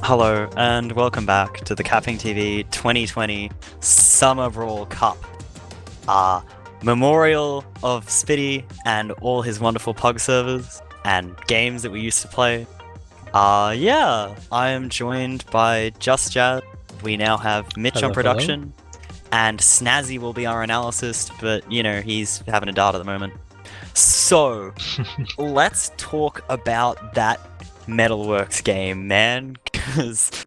Hello, and welcome back to the CappingTV 2020 Summer Brawl Cup. Memorial of Spitty and all his wonderful pug servers and games that we used to play. I am joined by Just Jazz. We now have Mitch on production, and Snazzy will be our analyst, but you know, he's having a dart at the moment. So, let's talk about that Metalworks game, man, because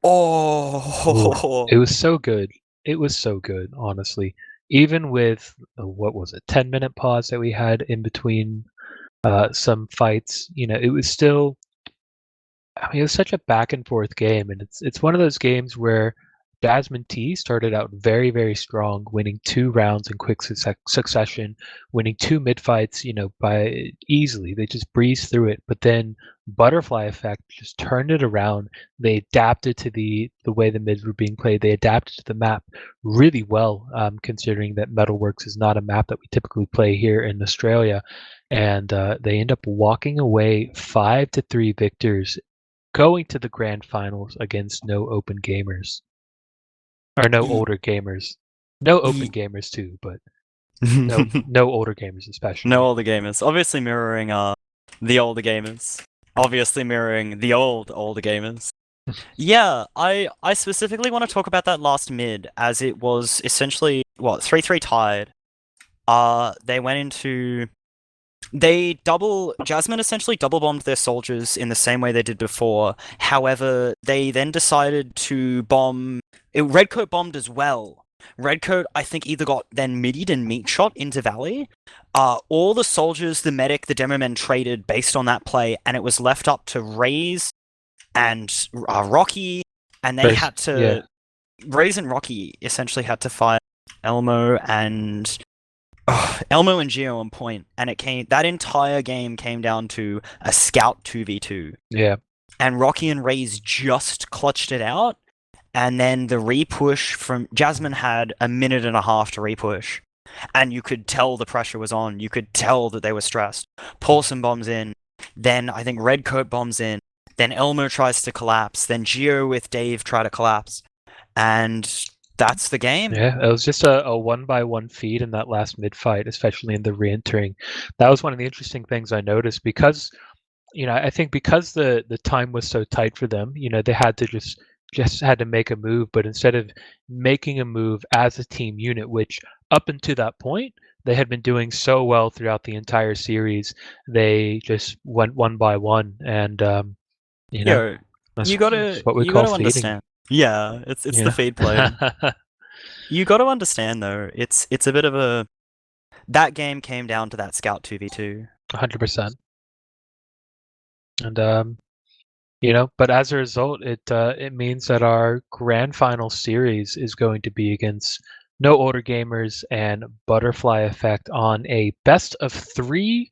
it was so good. It was so good, honestly. Even with what was it, 10-minute pause that we had in between some fights, you know, it was still. I mean, it was such a back and forth game, and it's one of those games where Jasmine T started out very, very strong, winning 2 rounds in quick succession, winning 2 mid fights, you know, by easily. They just breezed through it. But then Butterfly Effect just turned it around. They adapted to the way the mids were being played. They adapted to the map really well, considering that Metalworks is not a map that we typically play here in Australia. And they end up walking away 5-3 victors, going to the grand finals against no open gamers. Or no older gamers. No open gamers too, but no older gamers especially. No older gamers. Obviously mirroring the older gamers. Obviously mirroring the older gamers. Yeah, I specifically want to talk about that last mid, as it was essentially 3-3 tied. They went into Jasmine essentially double bombed their soldiers in the same way they did before. However, they then decided to bomb. Redcoat bombed as well. Redcoat, I think, either got then midied and meat shot into Valley. All the soldiers, the medic, the demo men traded based on that play, and it was left up to Raze and Rocky, and they had to. Yeah. Raze and Rocky essentially had to fight Elmo and Geo on point, and that entire game came down to a scout 2v2. Yeah. And Rocky and Raze just clutched it out, and then the repush from Jasmine had a minute and a half to repush, and you could tell the pressure was on. You could tell that they were stressed. Paulson bombs in, then I think Redcoat bombs in, then Elmo tries to collapse, then Geo with Dave try to collapse, and that's the game. Yeah, it was just a 1-by-1 feed in that last mid fight, especially in the re-entering. That was one of the interesting things I noticed because, you know, I think because the time was so tight for them, you know, they had to just had to make a move, but instead of making a move as a team unit, which up until that point they had been doing so well throughout the entire series, they just went 1-by-1, and you know, you gotta understand. Yeah, it's the feed play. You gotta understand though, it's a bit of that game came down to that Scout 2v2. 100%. And you know, but as a result, it means that our grand final series is going to be against No Older Gamers and Butterfly Effect on a best of 3.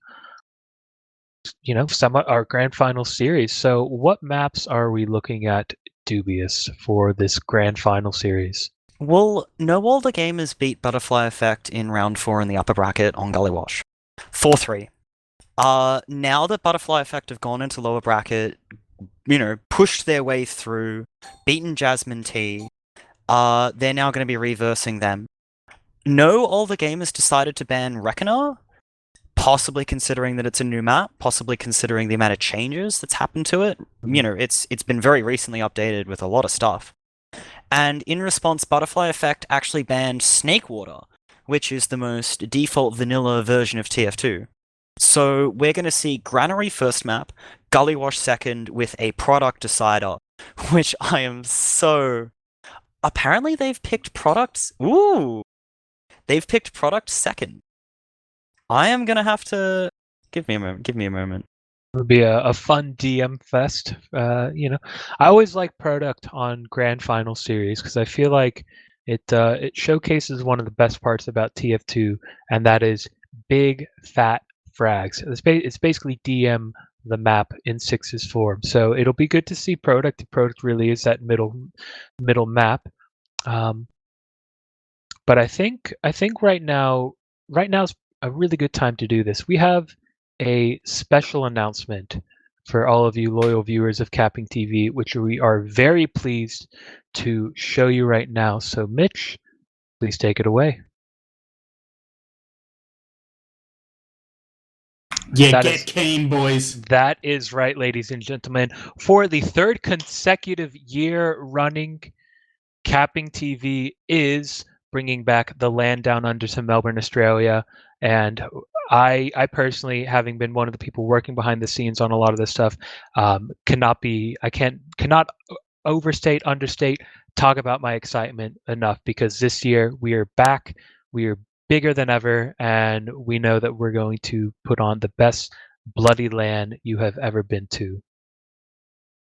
You know, our grand final series. So, what maps are we looking at, Dubious, for this grand final series? Well, No Older Gamers beat Butterfly Effect in round 4 in the upper bracket on Gully Wash. 4-3. Now that Butterfly Effect have gone into lower bracket, you know, pushed their way through, beaten Jasmine T, they're now going to be reversing them. No Older Gamers decided to ban Reckoner, possibly considering that it's a new map, possibly considering the amount of changes that's happened to it. You know, it's been very recently updated with a lot of stuff. And in response, Butterfly Effect actually banned Snakewater, which is the most default vanilla version of TF2. So we're going to see Granary first map, Gully Wash second, with a product decider, which I am so... Apparently they've picked products... Ooh! They've picked product second. I am going to have to... Give me a moment. It would be a fun DM fest. You know, I always like product on grand final series because I feel like it showcases one of the best parts about TF2, and that is big fat frags. It's basically DM the map in Six's form. So it'll be good to see product. Product really is that middle map. But I think right now's a really good time to do this. We have a special announcement for all of you loyal viewers of CappingTV, which we are very pleased to show you right now. So Mitch, please take it away. Yeah, get keen, boys. That is right, ladies and gentlemen. For the third consecutive year running, CappingTV is bringing back the Land Down Under to Melbourne, Australia. And I personally, having been one of the people working behind the scenes on a lot of this stuff, cannot overstate, understate, talk about my excitement enough, because this year we are back. We are bigger than ever, and we know that we're going to put on the best bloody land you have ever been to.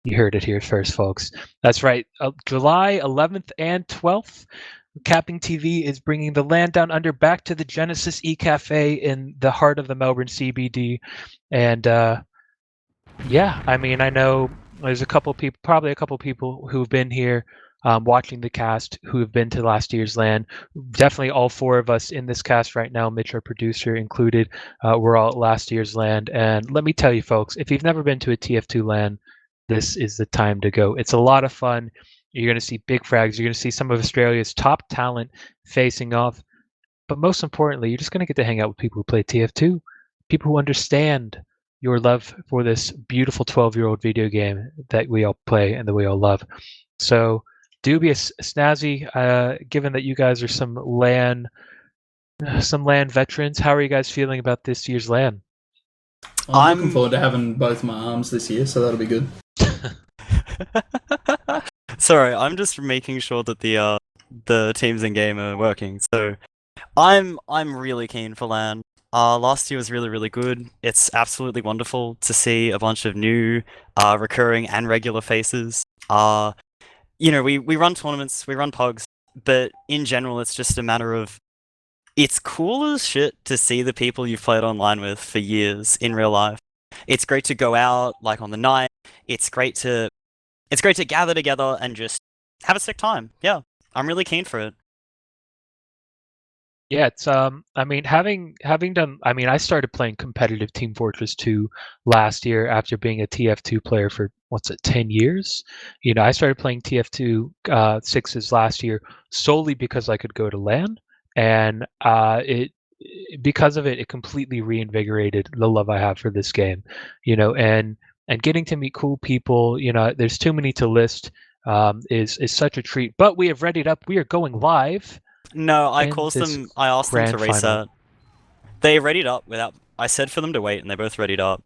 You heard it here first, folks. That's right. July 11th and 12th, CappingTV is bringing the Land Down Under back to the Genesis E-Cafe in the heart of the Melbourne CBD. And yeah, I mean, I know there's a couple people, probably a couple people who've been here watching the cast who have been to last year's LAN. Definitely all four of us in this cast right now, Mitch, our producer included, we're all at last year's LAN. And let me tell you, folks, if you've never been to a TF2 LAN, this is the time to go. It's a lot of fun. You're going to see big frags. You're going to see some of Australia's top talent facing off. But most importantly, you're just going to get to hang out with people who play TF2, people who understand your love for this beautiful 12-year-old video game that we all play and that we all love. So, Dubious, Snazzy, given that you guys are some LAN veterans, how are you guys feeling about this year's LAN? I'm looking forward to having both my arms this year, so that'll be good. Sorry, I'm just making sure that the teams in game are working. So, I'm really keen for LAN. Last year was really good. It's absolutely wonderful to see a bunch of new, recurring and regular faces. You know, we run tournaments, we run pugs, but in general, it's just a matter of, it's cool as shit to see the people you've played online with for years in real life. It's great to go out, like, on the night. It's great to gather together and just have a sick time. Yeah, I'm really keen for it. Yeah, it's I mean, having done, I mean, I started playing competitive Team Fortress 2 last year after being a TF2 player for 10 years. You know, I started playing TF2 sixes last year solely because I could go to LAN, and because of it, it completely reinvigorated the love I have for this game. You know, and getting to meet cool people. You know, there's too many to list. Is such a treat. But we have readied up. We are going live. No, I asked them to reset. Final. They readied up without. I said for them to wait, and they both readied up.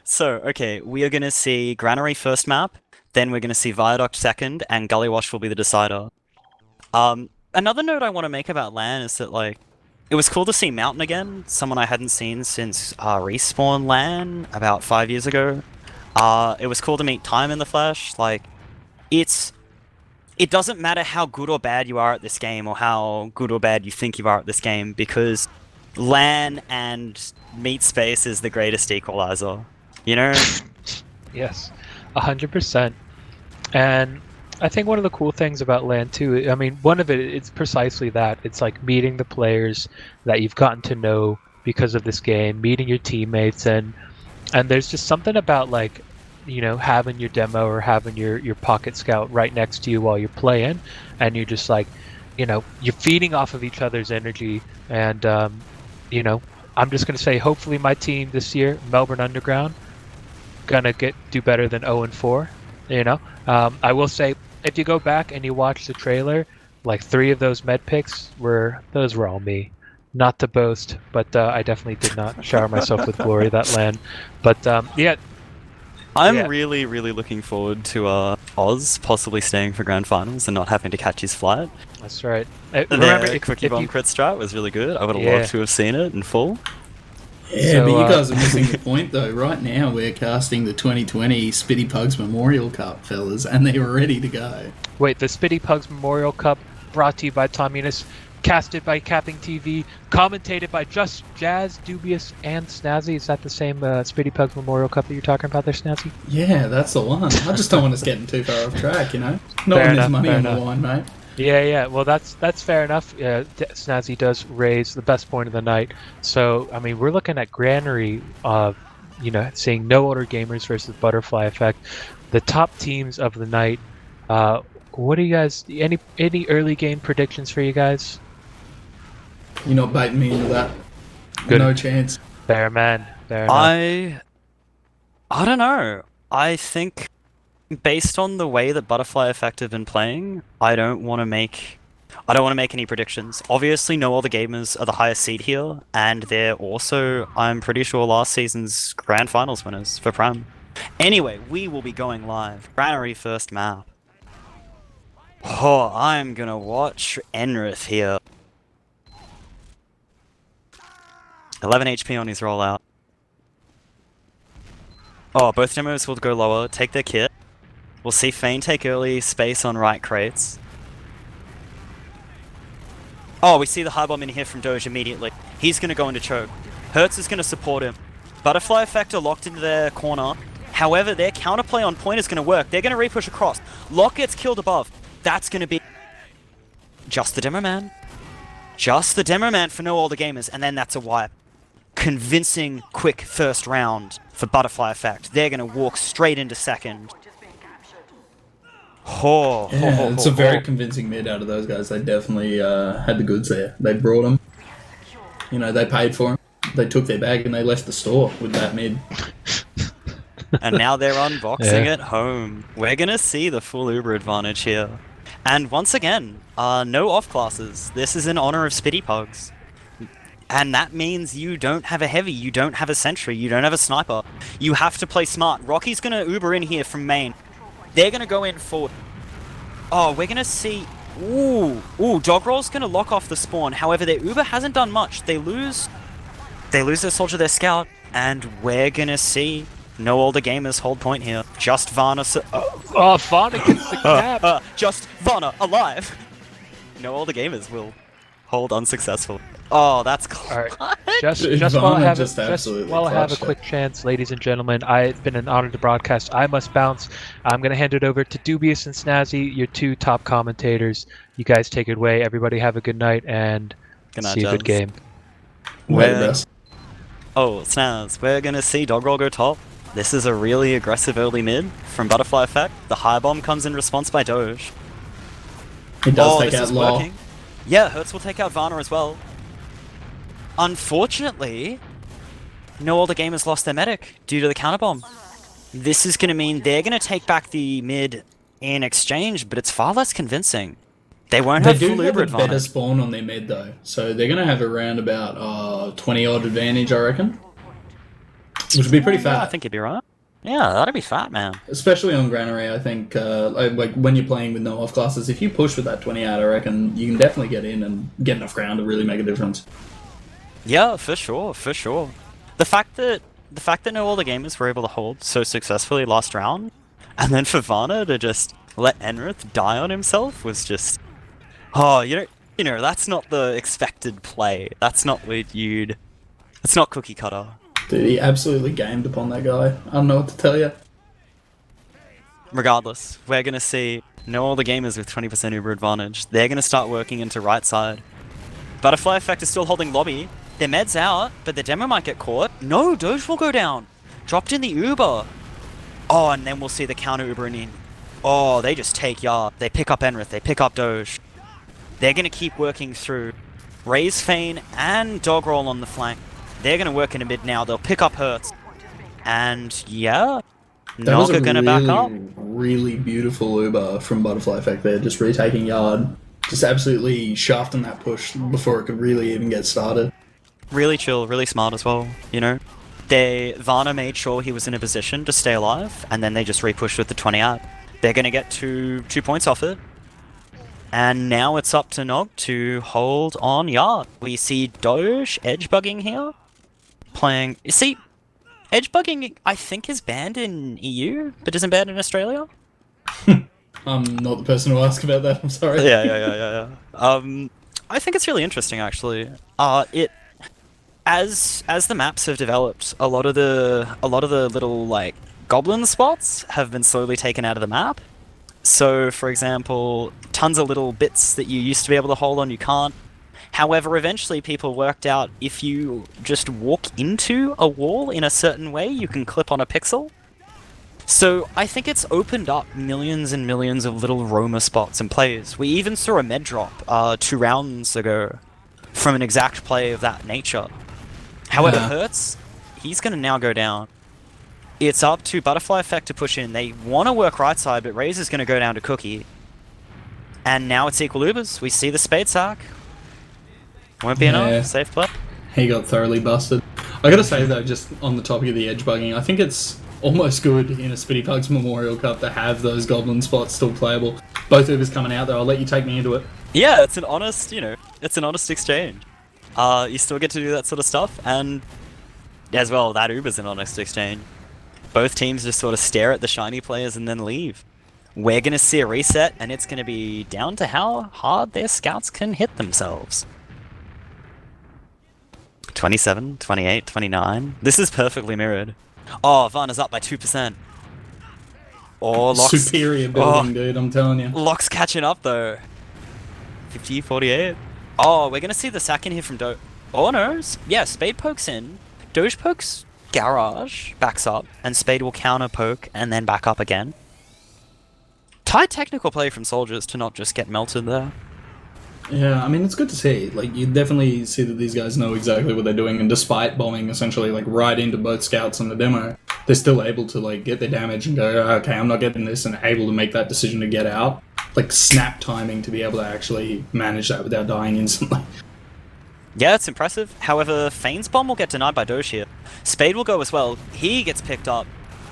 So okay, we are gonna see Granary first map, then we're gonna see Viaduct second, and Gully Wash will be the decider. Another note I want to make about LAN is that, like, it was cool to see Mountain again, someone I hadn't seen since Respawn LAN about 5 years ago. It was cool to meet Time in the flesh. Like, it doesn't matter how good or bad you are at this game, or how good or bad you think you are at this game, because LAN and meat space is the greatest equalizer. You know? Yes, 100%. And I think one of the cool things about LAN too, I mean, one of it's precisely that. It's like meeting the players that you've gotten to know because of this game, meeting your teammates, and there's just something about, like, you know, having your demo or having your pocket scout right next to you while you're playing, and you're just like, you know, you're feeding off of each other's energy. And you know, I'm just gonna say, hopefully my team this year, Melbourne Underground, gonna do better than 0-4. You know, I will say, if you go back and you watch the trailer, like 3 of those med picks were all me. Not to boast, but I definitely did not shower myself with glory that LAN. But yeah. I'm really looking forward to Oz possibly staying for grand finals and not having to catch his flight. That's right. Remember, the Quickie Bomb crit strat was really good. I would have loved to have seen it in full. Yeah, so, but you guys are missing the point, though. Right now, we're casting the 2020 Spitty Pugs Memorial Cup, fellas, and they're ready to go. Wait, the Spitty Pugs Memorial Cup, brought to you by Tom Eunice, casted by CappingTV, commentated by Just Jazz, Dubious, and Snazzy. Is that the same Spitty Pugs Memorial Cup that you're talking about there, Snazzy? Yeah, that's the one. I just don't want us getting too far off track, you know? Not when there's money on the line, mate. Yeah. Well, that's fair enough. Snazzy does raise the best point of the night. So, I mean, we're looking at Granary seeing No Order Gamers versus Butterfly Effect, the top teams of the night. What do you guys? Any early game predictions for you guys? You're not baiting me into that. Good. No chance. Fair man. Fair enough. I don't know. I think based on the way that Butterfly Effect have been playing, I don't want to make any predictions. Obviously, No Other Gamers are the highest seed here, and they're also, I'm pretty sure, last season's Grand Finals winners for Prem. Anyway, we will be going live. Granary first map. Oh, I'm gonna watch Enrith here. 11 HP on his rollout. Oh, both demos will go lower, take their kit. We'll see Fane take early space on right crates. Oh, we see the high bomb in here from Doge immediately. He's going to go into choke. Hertz is going to support him. Butterfly Effect are locked into their corner. However, their counterplay on point is going to work. They're going to repush across. Lock gets killed above. That's going to be just the demo man. Just the demo man for No Older Gamers, and then that's a wipe. Convincing, quick first round for Butterfly Effect. They're going to walk straight into second. It's a very convincing mid out of those guys. They definitely had the goods there. They brought them. They paid for them. They took their bag and they left the store with that mid. And now they're unboxing at home. We're going to see the full Uber advantage here. And once again, no off classes. This is in honor of Spitty Pugs. And that means you don't have a heavy, you don't have a sentry, you don't have a sniper. You have to play smart. Rocky's going to Uber in here from main. They're going to go in for... Oh, we're going to see... Ooh, Dogroll's going to lock off the spawn. However, their Uber hasn't done much. They lose their soldier, their scout, and we're going to see No Older Gamers hold point here. Just Varna... Varna gets the cap! Just Varna alive! No Older Gamers will hold unsuccessful. Oh, that's close. All right. Just while I have a quick chance, ladies and gentlemen, it's been an honor to broadcast. I must bounce. I'm going to hand it over to Dubious and Snazzy, your two top commentators. You guys take it away. Everybody have a good night and see a good game. Snaz, we're going to see Dogroll go top. This is a really aggressive early mid from Butterfly Effect. The high bomb comes in response by Doge. He does take out Law. Yeah, Hertz will take out Varna as well. Unfortunately, No Older Gamers lost their medic due to the counterbomb. This is going to mean they're going to take back the mid in exchange, but it's far less convincing. They won't have full Uber advantage. They do have a better spawn on their mid though, so they're going to have around about 20 odd advantage, I reckon. Which would be pretty fat. I think you'd be right. Yeah, that'd be fat, man. Especially on Granary, I think, like when you're playing with no off classes, if you push with that 20 out, I reckon you can definitely get in and get enough ground to really make a difference. Yeah, for sure. The fact that No Older Gamers were able to hold so successfully last round, and then for Varna to just let Enrith die on himself was just... Oh, that's not the expected play. That's not what you'd... It's not cookie cutter. Dude, he absolutely gamed upon that guy. I don't know what to tell you. Regardless, we're going to see No Older Gamers with 20% Uber advantage. They're going to start working into right side. Butterfly Effect is still holding lobby. Their med's out, but their demo might get caught. No, Doge will go down. Dropped in the Uber. Oh, and then we'll see the counter Uber in. Oh, they just take yard. They pick up Enrith. They pick up Doge. They're going to keep working through Raise Fane and Dogroll on the flank. They're going to work in a mid now. They'll pick up Hertz. And yeah, Naga going to back up. Really beautiful Uber from Butterfly Effect there. Just retaking yard. Just absolutely shafting that push before it could really even get started. Really chill, really smart as well, Varna made sure he was in a position to stay alive, and then they just repushed with the 20 out. They're going to get two points off it. And now it's up to Nog to hold on yard. We see Doge edge bugging here. Playing... See, edge bugging I think is banned in EU, but isn't banned in Australia? I'm not the person to ask about that, I'm sorry. Yeah. I think it's really interesting actually. As the maps have developed, a lot of the little like goblin spots have been slowly taken out of the map. So, for example, tons of little bits that you used to be able to hold on, you can't. However, eventually people worked out if you just walk into a wall in a certain way, you can clip on a pixel. So I think it's opened up millions and millions of little roamer spots and plays. We even saw a med drop 2 rounds ago from an exact play of that nature. However, Hertz, he's going to now go down. It's up to Butterfly Effect to push in. They want to work right side, but Razor's going to go down to Cookie. And now it's equal Ubers. We see the Spade sack. Won't be enough. Safe play. He got thoroughly busted. I gotta say though, just on the topic of the edge bugging, I think it's almost good in a Spitty Pugs Memorial Cup to have those goblin spots still playable. Both Ubers coming out though, I'll let you take me into it. Yeah, it's an honest, it's an honest exchange. You still get to do that sort of stuff, and as well, that Uber's an honest exchange. Both teams just sort of stare at the shiny players and then leave. We're gonna see a reset, and it's gonna be down to how hard their scouts can hit themselves. 27, 28, 29. This is perfectly mirrored. Oh, Varna's up by 2%. Oh, Locke's... Superior building, dude, I'm telling you. Locke's catching up, though. 50, 48. Oh, we're going to see the sack in here from Doge. Oh, no. Yeah, Spade pokes in. Doge pokes Garage, backs up, and Spade will counter poke and then back up again. Tight technical play from Soldiers to not just get melted there. Yeah, I mean, it's good to see. Like, you definitely see that these guys know exactly what they're doing, and despite bombing essentially, like, right into both scouts and the demo, they're still able to, like, get their damage and go, okay, I'm not getting this, and able to make that decision to get out. Like, snap timing to be able to actually manage that without dying instantly. Yeah, it's impressive. However, Fane's bomb will get denied by Doge here. Spade will go as well. He gets picked up,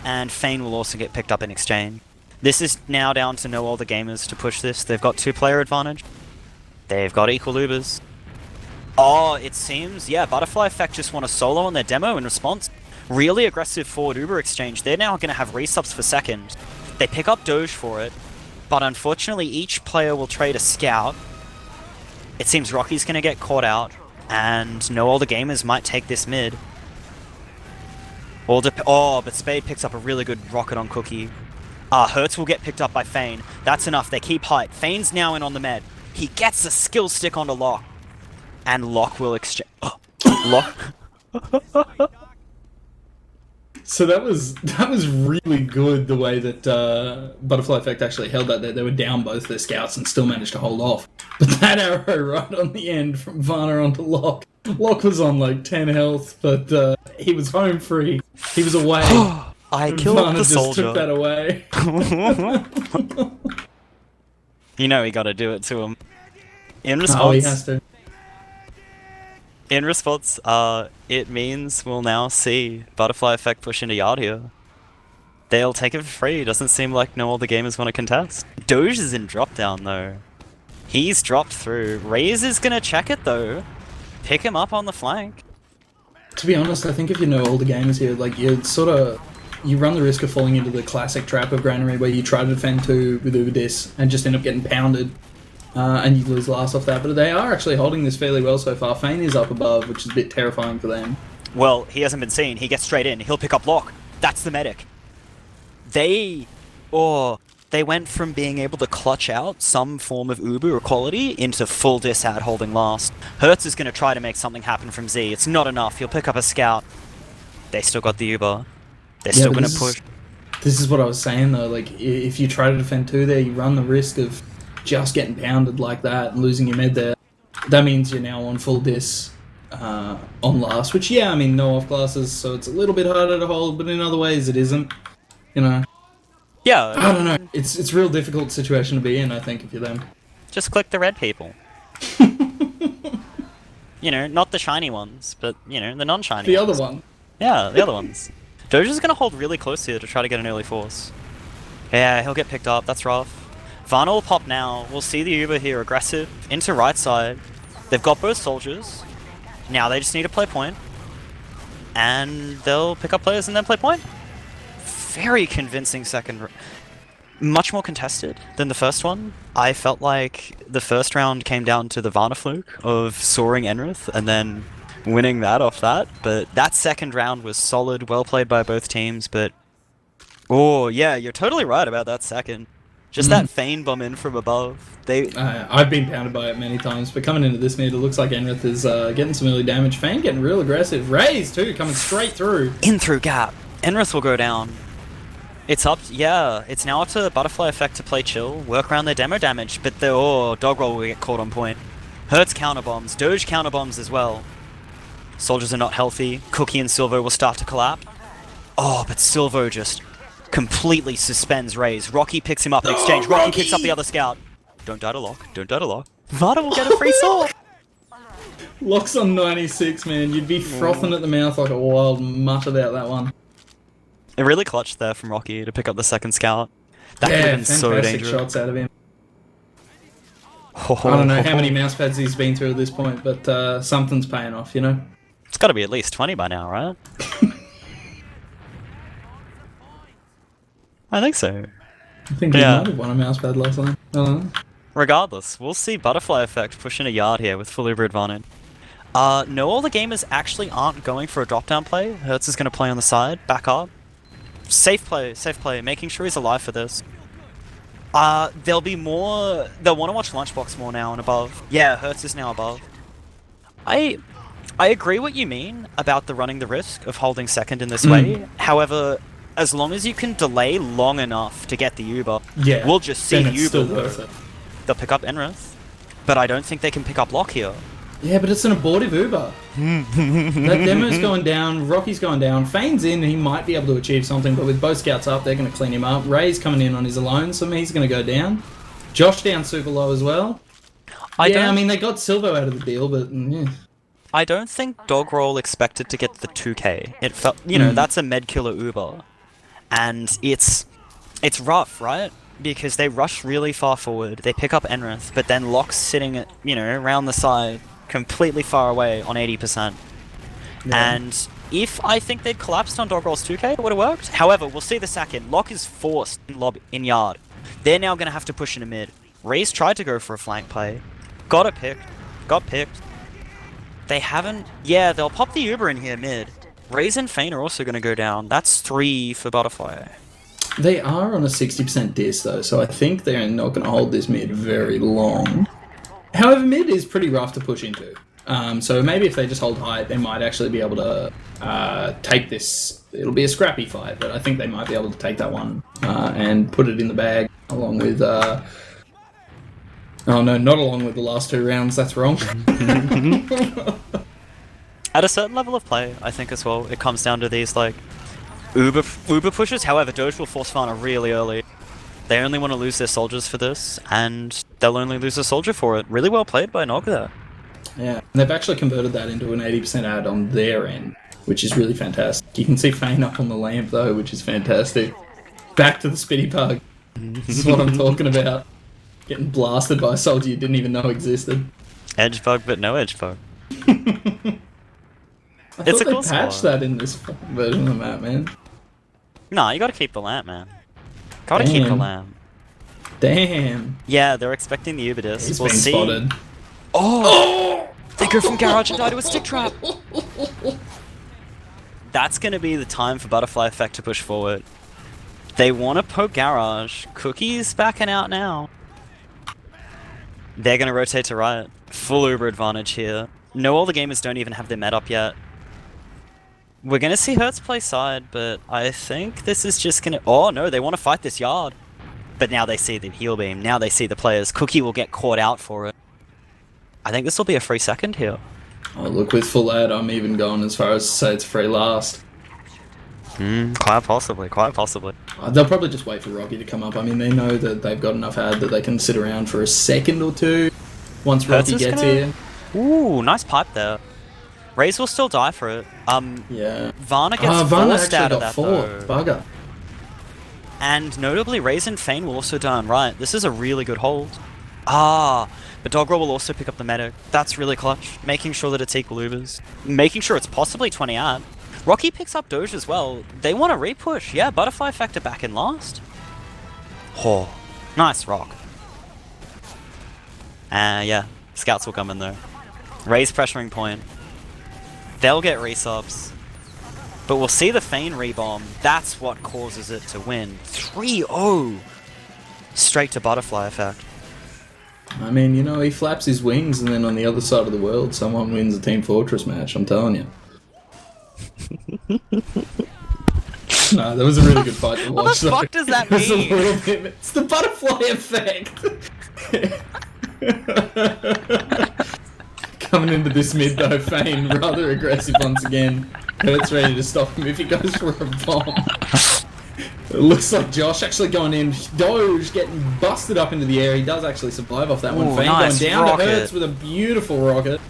and Fane will also get picked up in exchange. This is now down to know all the gamers to push this. They've got 2-player advantage. They've got equal Ubers. Oh, it seems, yeah, Butterfly Effect just want to solo on their demo in response. Really aggressive forward Uber exchange. They're now going to have resubs for second. They pick up Doge for it, but unfortunately each player will trade a scout. It seems Rocky's going to get caught out, and know all the gamers might take this mid. But Spade picks up a really good rocket on Cookie. Hertz will get picked up by Fane. That's enough, they keep height. Fane's now in on the med. He gets a skill stick onto Locke. And Locke will exchange... Locke... So that was really good, the way that Butterfly Effect actually held that. They were down both their scouts and still managed to hold off. But that arrow right on the end from Varna onto Locke. Locke was on like 10 health, but he was home free. He was away. I killed Varna the just soldier. took that away. You know he gotta do it to him. In response... Oh, he has to. In response, it means we'll now see Butterfly Effect push into yard here. They'll take it for free. Doesn't seem like no all the gamers want to contest. Doge is in drop down though. He's dropped through. Raze is gonna check it though. Pick him up on the flank. To be honest, I think if you know all the gamers here, like you run the risk of falling into the classic trap of Granary where you try to defend 2 with Uberdis and just end up getting pounded. And you lose last off that, but they are actually holding this fairly well so far. Fane is up above, which is a bit terrifying for them. Well, he hasn't been seen. He gets straight in. He'll pick up Locke. That's the medic. They went from being able to clutch out some form of Uber equality into full disad holding last. Hertz is going to try to make something happen from Z. It's not enough. He'll pick up a scout. They still got the Uber. They're still going to push. This is what I was saying though. Like, if you try to defend 2 there, you run the risk of just getting pounded like that and losing your med there. That means you're now on full dis on last, which, yeah, I mean, no off classes, so it's a little bit harder to hold, but in other ways it isn't, you know. Yeah. I don't know. It's a real difficult situation to be in, I think, if you're them. Just click the red people. You know, not the shiny ones, but, you know, the non-shiny The ones. other one. Yeah, the other ones. Doja's going to hold really close here to try to get an early force. Yeah, he'll get picked up. That's rough. Varna will pop now. We'll see the Uber here aggressive into right side. They've got both soldiers. Now they just need to play point. And they'll pick up players and then play point. Very convincing second. Much more contested than the first one. I felt like the first round came down to the Varna fluke of soaring Enrith and then winning that off that. But that second round was solid, well played by both teams. But, oh yeah, you're totally right about that second. Just that Feign bomb in from above. I've been pounded by it many times, but coming into this mid, it looks like Enrith is getting some early damage. Feign getting real aggressive. Raze too, coming straight through. In through gap. Enrith will go down. It's up, yeah, it's now up to Butterfly Effect to play chill, work around their demo damage, but Dog Roll will get caught on point. Hertz counterbombs, Doge counterbombs as well. Soldiers are not healthy. Cookie and Silvo will start to collapse. Oh, but Silvo just completely suspends Raze. Rocky picks him up in exchange. Rocky picks up the other scout. Don't die to Lock. Don't die to Lock. Vada will get a free sword. Lock's on 96, man. You'd be frothing at the mouth like a wild mutt about that one. It really clutched there from Rocky to pick up the second scout. That could have been so dangerous. Shots out of him. I don't know how many mouse pads he's been through at this point, but something's paying off, you know? It's got to be at least 20 by now, right? I think so. I think he might have won a mouse pad last time. I don't know. Regardless, we'll see Butterfly Effect pushing a yard here with full Uber advantage. No, all the gamers actually aren't going for a drop-down play. Hertz is going to play on the side, back up. Safe play, making sure he's alive for this. There'll be more... They'll want to watch Lunchbox more now and above. Yeah, Hertz is now above. I agree what you mean about the running the risk of holding second in this way. However, as long as you can delay long enough to get the Uber, we'll just see Uber. They'll pick up Enrith, but I don't think they can pick up Lock here. Yeah, but it's an abortive Uber. That demo's going down, Rocky's going down, Feign's in, he might be able to achieve something, but with both scouts up, they're going to clean him up. Ray's coming in on his alone, so he's going to go down. Josh down super low as well. I mean, they got Silvo out of the deal, but yeah. I don't think Dog Roll expected to get the 2k. It felt, you know, that's a med killer Uber. And it's rough, right? Because they rush really far forward, they pick up Enrith, but then Lock's sitting at, you know, around the side, completely far away on 80%. Yeah. And if I think they'd collapsed on Dog Roll's 2k, it would have worked. However, we'll see the second. Lock is forced in yard. They're now going to have to push into mid. Raze tried to go for a flank play. Got picked. They haven't... Yeah, they'll pop the Uber in here mid. Raze and Feign are also going to go down. That's 3 for Butterfly. They are on a 60% dis though, so I think they're not going to hold this mid very long. However, mid is pretty rough to push into. So maybe if they just hold height, they might actually be able to take this. It'll be a scrappy fight, but I think they might be able to take that one and put it in the bag along with... oh no, not along with the last 2 rounds, that's wrong. At a certain level of play, I think as well, it comes down to these like Uber pushes. However, Doge will force Fana really early. They only want to lose their soldiers for this, and they'll only lose a soldier for it. Really well played by Nog there. Yeah, and they've actually converted that into an 80% ad on their end, which is really fantastic. You can see Feign up on the lamp though, which is fantastic. Back to the Spitty Pug. This is what I'm talking about. Getting blasted by a soldier you didn't even know existed. Edge bug, but no edge bug. It's a cool they patched that in this version of the map, man. Nah, you gotta keep the lamp, man. Gotta keep the lamp. Damn. Yeah, they're expecting the Uber disc. He's we'll been see. Spotted. Oh! They go from garage and die to a stick trap. That's gonna be the time for Butterfly Effect to push forward. They want to poke garage. Cookie's backing out now. They're gonna rotate to right. Full Uber advantage here. No, all the gamers don't even have their med up yet. We're gonna see Hertz play side, but I think this is just gonna... Oh no, they want to fight this yard. But now they see the heal beam. Now they see the players. Cookie will get caught out for it. I think this will be a free second here. Oh, look, with full ad, I'm even going as far as to say it's free last. Quite possibly, quite possibly. They'll probably just wait for Rocky to come up. I mean, they know that they've got enough ad that they can sit around for a second or two once Rocky gets here. Ooh, nice pipe there. Raze will still die for it. Yeah. Varna gets forced out of that though. Bugger. And notably, Raze and Feign will also die on right. This is a really good hold. But Dogro will also pick up the medic. That's really clutch. Making sure that it's equal Ubers. Making sure it's possibly 20 ad. Rocky picks up Doge as well. They want to repush. Yeah, Butterfly Factor back in last. Oh, nice rock. Yeah, scouts will come in though. Raze pressuring point. They'll get resubs. But we'll see the Feign rebomb. That's what causes it to win. 3-0. Straight to butterfly effect. I mean, you know, he flaps his wings, and then on the other side of the world, someone wins a Team Fortress match. I'm telling you. No, that was a really good fight to watch. What the fuck does that It's a mean? little bit. It's the butterfly effect. Coming into this mid though, Fane rather aggressive once again. Hurt's ready to stop him if he goes for a bomb. It looks like Josh actually going in. Doge getting busted up into the air. He does actually survive off that one. Ooh, Fane nice going down rocket. to Hurts with a beautiful rocket.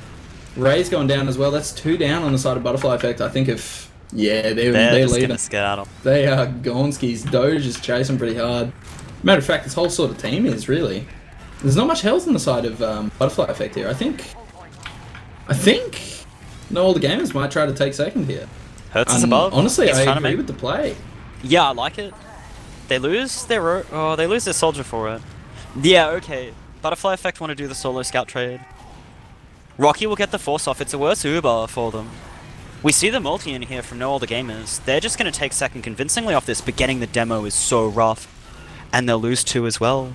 Ray's going down as well. That's 2 down on the side of butterfly effect. I think if they're just leading. gonna scout him. They are Gonskis. Doge is chasing pretty hard. Matter of fact, this whole sort of team is really. There's not much health on the side of butterfly effect here. I think. No, all the gamers might try to take second here. Hurts is above. Honestly, He's I trying to agree make- with the play. Yeah, I like it. They lose their they lose their soldier for it. Yeah, okay. Butterfly effect want to do the solo scout trade. Rocky will get the force off. It's a worse Uber for them. We see the multi in here from No Older Gamers. They're just going to take second convincingly off this, but getting the demo is so rough. And they'll lose 2 as well.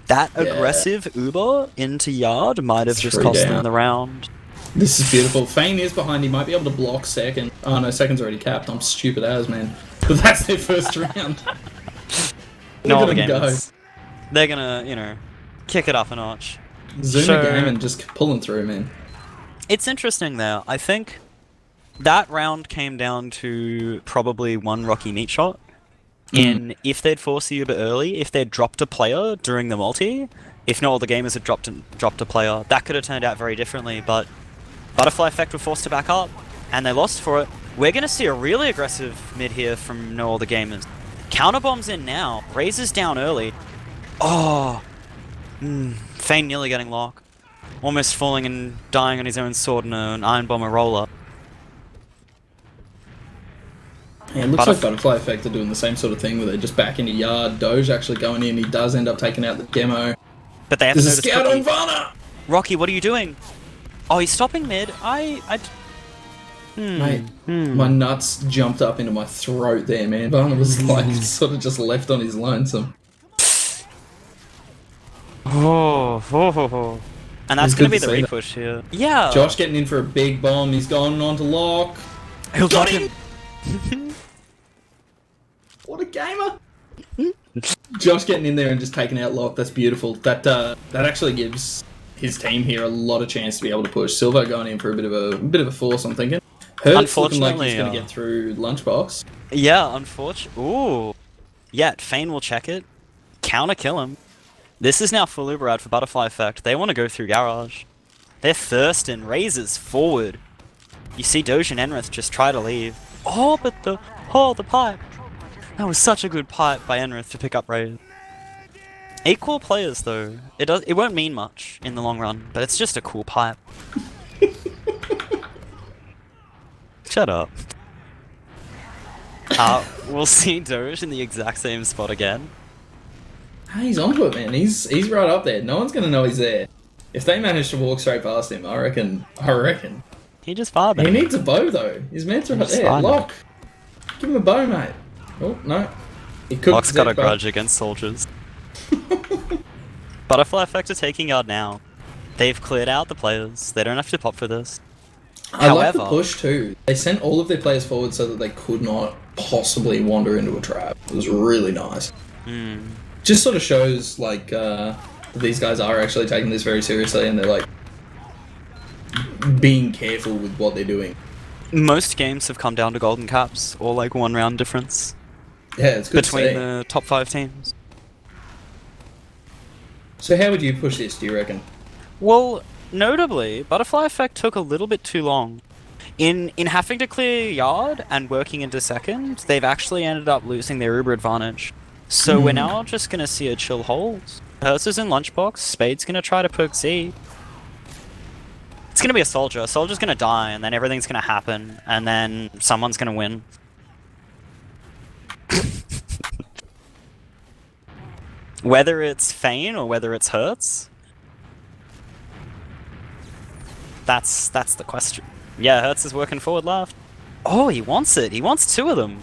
That aggressive Uber into Yard might have just 3 cost down. them the round. This is beautiful. Fane is behind. He might be able to block second. Oh no, second's already capped. I'm stupid as, man. But that's their first round. No Look Older at them go. Gamers. They're gonna, you know, kick it up a notch. Zoom So- the game and just pulling through, man. It's interesting there. I think that round came down to probably one Rocky meat shot. In if they'd forced the Uber early, if they'd dropped a player during the multi, if not all the gamers had dropped a player, that could have turned out very differently. But Butterfly Effect were forced to back up, and they lost for it. We're going to see a really aggressive mid here from No Older Gamers. Counterbombs in now. Razor's down early. Oh, Fane nearly getting lock. Almost falling and dying on his own sword in an Iron Bomber roller. Yeah, it looks like Butterfly Effect are doing the same sort of thing where they just back into Yard. Doge actually going in. He does end up taking out the demo. But they have There's a noticed scout Rocky. on Varna! Rocky, what are you doing? Oh, he's stopping mid. Mate, my nuts jumped up into my throat there, man. Varna was like sort of just left on his lonesome. Oh. And that's It's going to good be to the see that. repush here. Yeah. Josh getting in for a big bomb. He's gone on to lock. He'll Got him. What a gamer! Josh getting in there and just taking out lock. That's beautiful. That actually gives his team here a lot of chance to be able to push. Silvo going in for a bit of a force. I'm thinking. Hurt's looking like he's going to get through Lunchbox. Yeah, unfortunately. Ooh. Yeah, Fane will check it. Counter kill him. This is now full Uber out for Butterfly Effect. They want to go through Garage. They're thirsting. Razors forward. You see Doge and Enrith just try to leave. Oh, but the pipe. That was such a good pipe by Enrith to pick up Raze. Equal players though. It won't mean much in the long run, but it's just a cool pipe. Shut up. We'll see Doge in the exact same spot again. He's onto it, man. He's right up there. No one's going to know he's there. If they manage to walk straight past him, I reckon. He just fired He them. needs a bow though. His man's right Just there. fine. Lock. Give him a bow, mate. Oh no. He could. Locke's got a grudge against soldiers. Butterfly Effect are taking Yard now. They've cleared out the players. They don't have to pop for this. I like the However- push too. They sent all of their players forward so that they could not possibly wander into a trap. It was really nice. Just sort of shows like that these guys are actually taking this very seriously and they're like being careful with what they're doing. Most games have come down to golden caps, or like 1 round difference Yeah, it's good between to see. the top 5 teams. So how would you push this, do you reckon? Well, notably, Butterfly Effect took a little bit too long. In having to clear Yard and working into second, they've actually ended up losing their Uber advantage. So we're now just going to see a chill hold. Hurts is in Lunchbox, Spade's going to try to poke Z. It's going to be a soldier. Soldier's going to die, and then everything's going to happen, and then someone's going to win. Whether it's Fane or whether it's Hurts, that's the question. Yeah, Hurts is working forward left. Oh, he wants it. He wants 2 of them.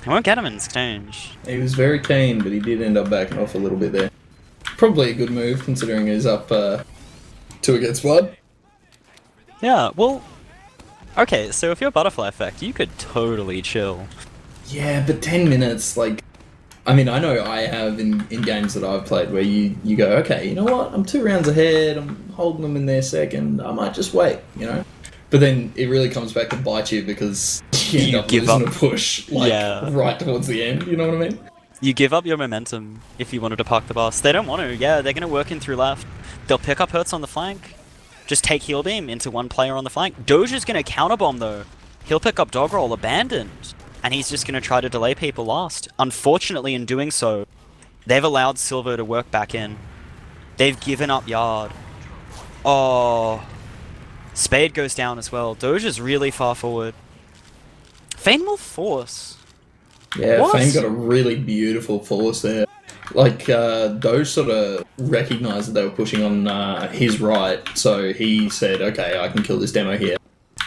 I won't get him in exchange. He was very keen, but he did end up backing off a little bit there. Probably a good move, considering he's up 2 against 1. Yeah, well... Okay, so if you're Butterfly Effect, you could totally chill. Yeah, but 10 minutes, like... I mean, I know I have in games that I've played where you go, okay, you know what, I'm 2 rounds ahead, I'm holding them in their second, I might just wait, you know? But then it really comes back to bite you because you end up losing a push, like, right towards the end, you know what I mean? You give up your momentum if you wanted to park the boss. They don't want to, yeah, they're going to work in through left. They'll pick up hurts on the flank, just take heal beam into one player on the flank. Doge is going to counterbomb though. He'll pick up dog roll abandoned, and he's just going to try to delay people last. Unfortunately, in doing so, they've allowed Silver to work back in. They've given up yard. Oh... Spade goes down as well. Doge is really far forward. Fane will force. Yeah, what? Fane got a really beautiful force there. Like, Doge sort of recognised that they were pushing on his right, so he said, okay, I can kill this demo here.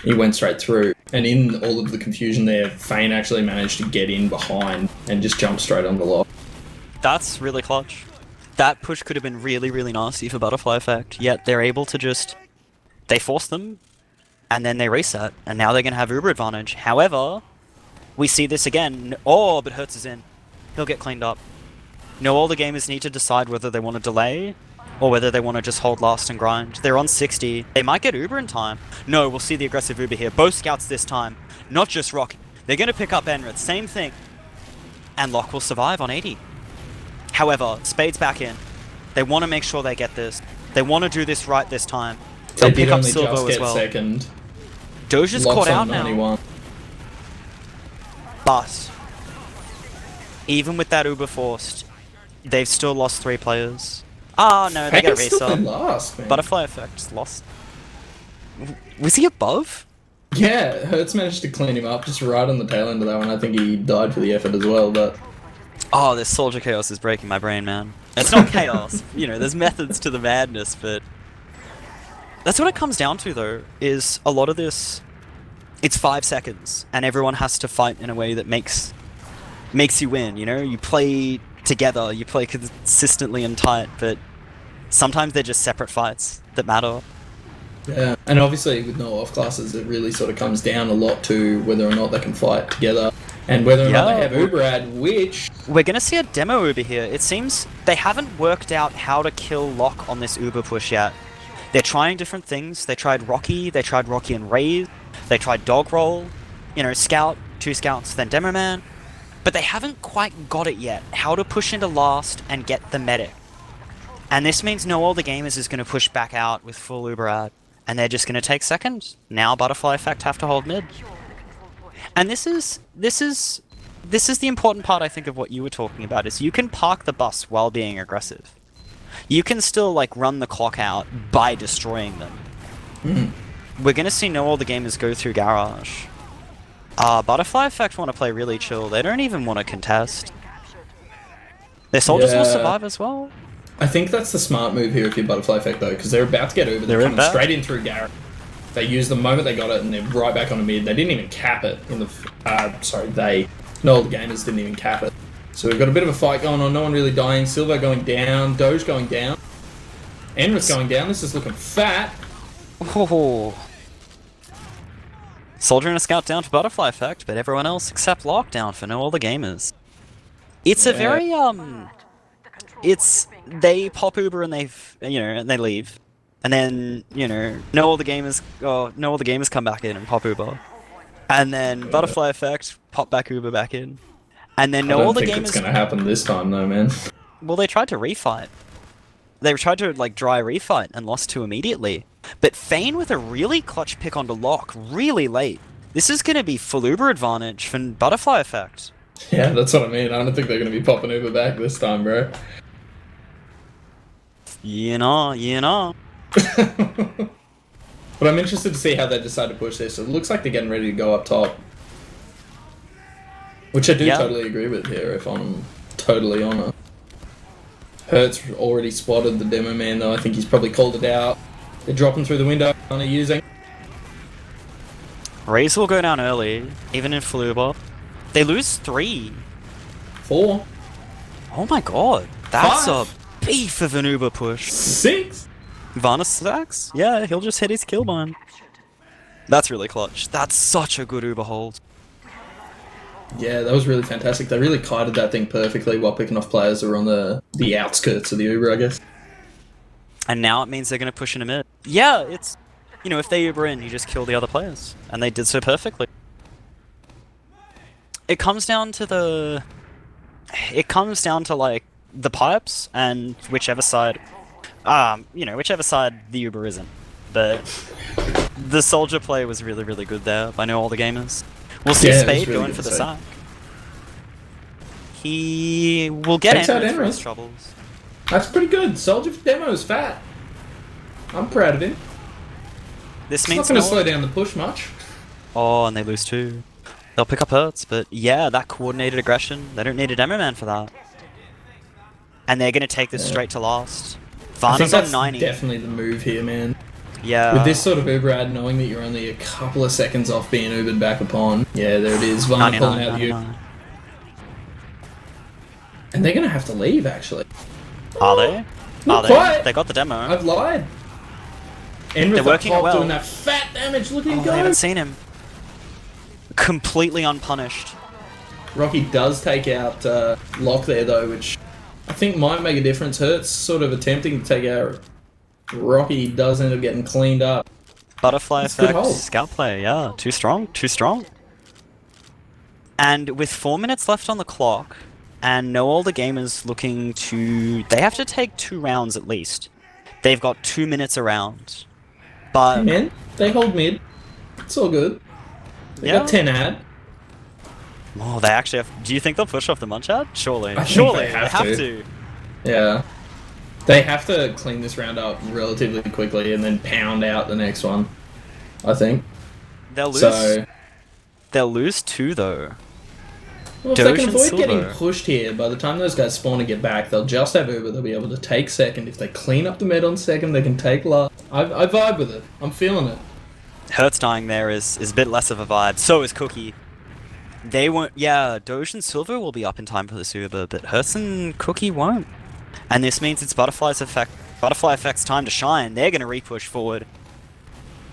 He went straight through. And in all of the confusion there, Fane actually managed to get in behind and just jump straight on the lock. That's really clutch. That push could have been really, really nasty for Butterfly Effect, yet they're able to just... They force them, and then they reset, and now they're going to have Uber advantage. However, we see this again. Oh, but Hertz is in. He'll get cleaned up. No, all the gamers need to decide whether they want to delay, or whether they want to just hold last and grind. They're on 60. They might get Uber in time. No, we'll see the aggressive Uber here. Both scouts this time, not just Rocky. They're going to pick up Enrith, same thing. And Locke will survive on 80. However, Spade's back in. They want to make sure they get this. They want to do this right this time. They'll pick up Silvo as well. Second. Doge is caught out now. 91. But even with that Uber forced, they've still lost 3 players. Oh no, they get a reset. Last, man. Butterfly Effect lost. Was he above? Yeah, Hertz managed to clean him up just right on the tail end of that one. I think he died for the effort as well, but... Oh, this Soldier Chaos is breaking my brain, man. It's not chaos. You know, there's methods to the madness, but... That's what it comes down to, though, is a lot of this... It's 5 seconds, and everyone has to fight in a way that makes you win, you know? You play together, you play consistently and tight, but sometimes they're just separate fights that matter. Yeah, and obviously with no off classes, it really sort of comes down a lot to whether or not they can fight together, and whether or not they have Uber ad, which... We're gonna see a demo Uber here. It seems they haven't worked out how to kill Locke on this Uber push yet. They're trying different things. They tried Rocky and Raze, they tried Dog Roll, you know, Scout, 2 Scouts, then Demo Man, but they haven't quite got it yet, how to push into last and get the medic. And this means No All The Gamers is going to push back out with full Uber ad, and they're just going to take second. Now Butterfly Effect have to hold mid. And this is the important part, I think, of what you were talking about, is you can park the bus while being aggressive. You can still, like, run the clock out by destroying them. We're going to see No All The Gamers go through Garage. Butterfly Effect want to play really chill. They don't even want to contest. Their soldiers will survive as well. I think that's the smart move here if you're Butterfly Effect, though, because they're about to get over. They're coming straight in through Garage. They used the moment they got it, and they're right back on the mid. They didn't even cap it in the... No All The Gamers didn't even cap it. So we've got a bit of a fight going on, no one really dying. Silver going down, Doge going down. Enrith going down, this is looking fat. Oh. Soldier and a Scout down for Butterfly Effect, but everyone else except Lockdown for No All The Gamers. It's a very, they pop Uber and and they leave. And then, No All The Gamers come back in and pop Uber. And then Butterfly Effect, pop back Uber back in. And then No All The Gamers... I don't think it's going to happen this time, though, man. Well, they tried to refight. They tried to, dry refight and lost 2 immediately. But Fane with a really clutch pick onto Locke really late. This is going to be full Uber advantage for Butterfly Effect. Yeah, that's what I mean. I don't think they're going to be popping Uber back this time, bro. You know. But I'm interested to see how they decide to push this. It looks like they're getting ready to go up top. Which I do totally agree with here, if I'm totally honest. Hertz already spotted the Demo Man, though. I think he's probably called it out. They're dropping through the window, kind of using. Raze will go down early, even in full Uber. They lose 3. 4. Oh my god. That's 5. a beef of an Uber push. 6. Varna stacks? Yeah, he'll just hit his kill bind. That's really clutch. That's such a good Uber hold. Yeah, that was really fantastic. They really kited that thing perfectly while picking off players that were on the outskirts of the Uber, I guess. And now it means they're going to push in a mid. Yeah, it's... You know, if they Uber in, you just kill the other players. And they did so perfectly. It comes down to the... It comes down to, like, the pipes and whichever side... you know, whichever side the Uber isn't. But the soldier play was really, really good there. I know all the gamers. We'll see Spade really going for the sack. He will get Enrith for his troubles. That's pretty good. Soldier for demo is fat. I'm proud of him. This It's not means going to slow down the push much. Oh, and they lose 2. They'll pick up Hertz, but yeah, that coordinated aggression. They don't need a demo man for that. And they're going to take this straight to last. I think Varna's on that's 90. definitely the move here, man. Yeah. With this sort of Uber ad, knowing that you're only a couple of seconds off being Ubered back upon. Yeah, there it is. Varna pulling out the Uber. And they're going to have to leave, actually. Are they? Not Are they? quite. They got the demo. I've lied. Enrith They're working up top well. doing that fat damage. Look at him I go. haven't seen him. Completely unpunished. Rocky does take out Lock there, though, which I think might make a difference. Hurts sort of attempting to take out Rocky, does end up getting cleaned up. Butterfly That's a good effect, hold. scout play, yeah. Too strong, too strong. And with 4 minutes left on the clock, and no older gamers looking to... They have to take 2 rounds at least. They've got 2 minutes around. But... Man, they hold mid. It's all good. They got 10 ad. Oh, they actually have... Do you think they'll push off the munch ad? Surely. I think Surely, they have to. Yeah. They have to clean this round up relatively quickly and then pound out the next one, I think. They'll lose... So, They'll lose 2 though. well, if Doge they can and avoid Silver. getting pushed here, by the time those guys spawn and get back, they'll just have Uber. They'll be able to take second. If they clean up the mid on second, they can take last. I vibe with it. I'm feeling it. Hertz dying there is a bit less of a vibe. So is Cookie. They won't... Yeah, Doge and Silver will be up in time for this Uber, but Hertz and Cookie won't. And this means it's Butterfly Effect's time to shine. They're going to re-push forward.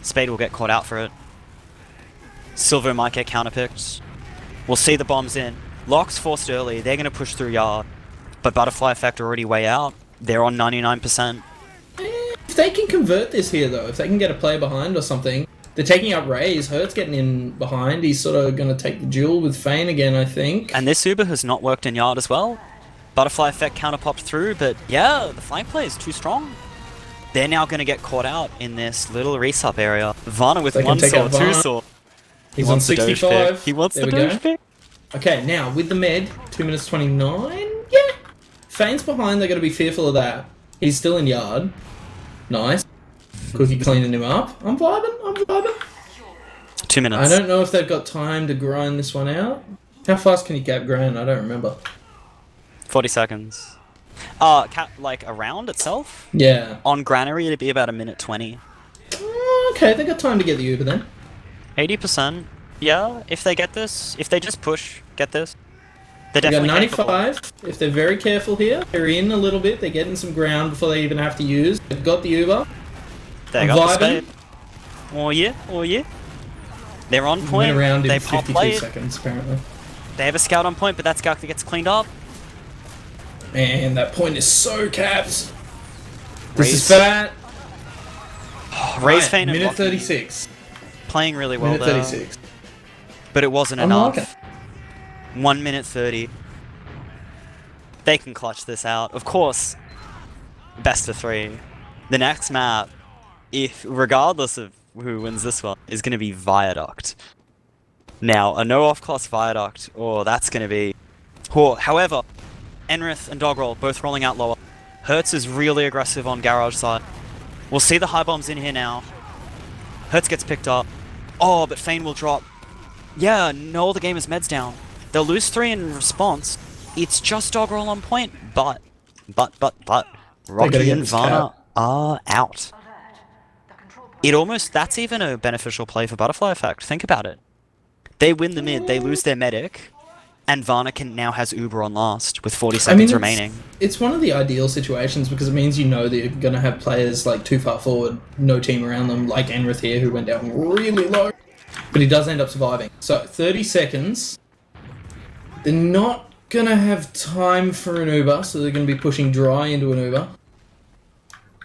Spade will get caught out for it. Silver might get counterpicked. We'll see the bombs in. Lock's forced early. They're going to push through yard. But Butterfly Effect already way out. They're on 99%. If they can convert this here, though, if they can get a play behind or something, they're taking out Rays. Hurt's getting in behind. He's sort of going to take the duel with Fane again, I think. And this Uber has not worked in yard as well. Butterfly Effect counter-popped through, but yeah, the flank play is too strong. They're now going to get caught out in this little resup area. Varna with They can 1 take out sword, 2 Varna. sword. He's on wants the Doge 65. pick. He wants There the we Doge go. pick. Okay, now with the med, 2 minutes 29. Yeah. Fane's behind, they're going to be fearful of that. He's still in yard. Nice. Cookie cleaning him up. I'm vibing. 2 minutes. I don't know if they've got time to grind this one out. How fast can you gap grind? I don't remember. 40 seconds. Like, around itself? Yeah. On Granary, it'd be about 1:20. Okay, they got time to get the Uber then. 80%. Yeah, if they get this, if they just push, get this. They're They got definitely capable. 95. If they're very careful here, they're in a little bit. They're getting some ground before they even have to use. They've got the Uber. They I'm got the vibing. spade. Oh yeah. They're on point. Went around They in pop 52 late. seconds, apparently. They have a scout on point, but that scout gets cleaned up. Man, that point is so capped. This Raise- is fat. Raise Fane and Minute Rocky 36. playing really well Minute there. 36. But it wasn't I'm enough. liking 1 minute 30. They can clutch this out. Of course, best of 3. The next map, regardless of who wins this one, is going to be Viaduct. Now, a no off-class Viaduct, that's going to be... However, Enrith and Dogroll both rolling out lower. Hertz is really aggressive on Garage side. We'll see the high bombs in here now. Hertz gets picked up. Oh, but Fane will drop. Yeah, no, the game is meds down. They'll lose 3 in response. It's just Dogroll on point, but Rocky get and this Varna cap. are out. That's even a beneficial play for Butterfly Effect. Think about it. They win the mid, they lose their medic. and Varna now has Uber on last with 40 seconds remaining. It's one of the ideal situations because it means you know that you're going to have players like too far forward, no team around them, like Enrith here, who went down really low. But he does end up surviving. So 30 seconds. They're not going to have time for an Uber, so they're going to be pushing dry into an Uber.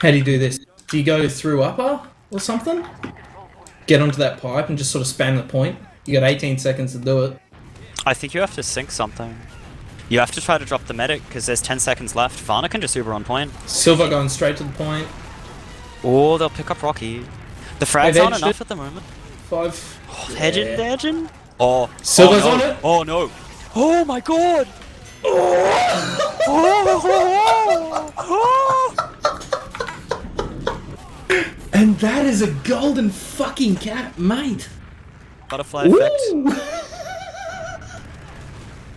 How do you do this? Do you go through upper or something? Get onto that pipe and just sort of spam the point? You got 18 seconds to do it. I think you have to sync something. You have to try to drop the medic because there's 10 seconds left. Varna can just Uber on point. Silver going straight to the point. Or they'll pick up Rocky. The frags aren't enough at the moment. 5. Oh, they're edging. Oh, Silver's no. on it. Oh no. Oh my god. And that is a golden fucking cap, mate. Butterfly effect. Ooh.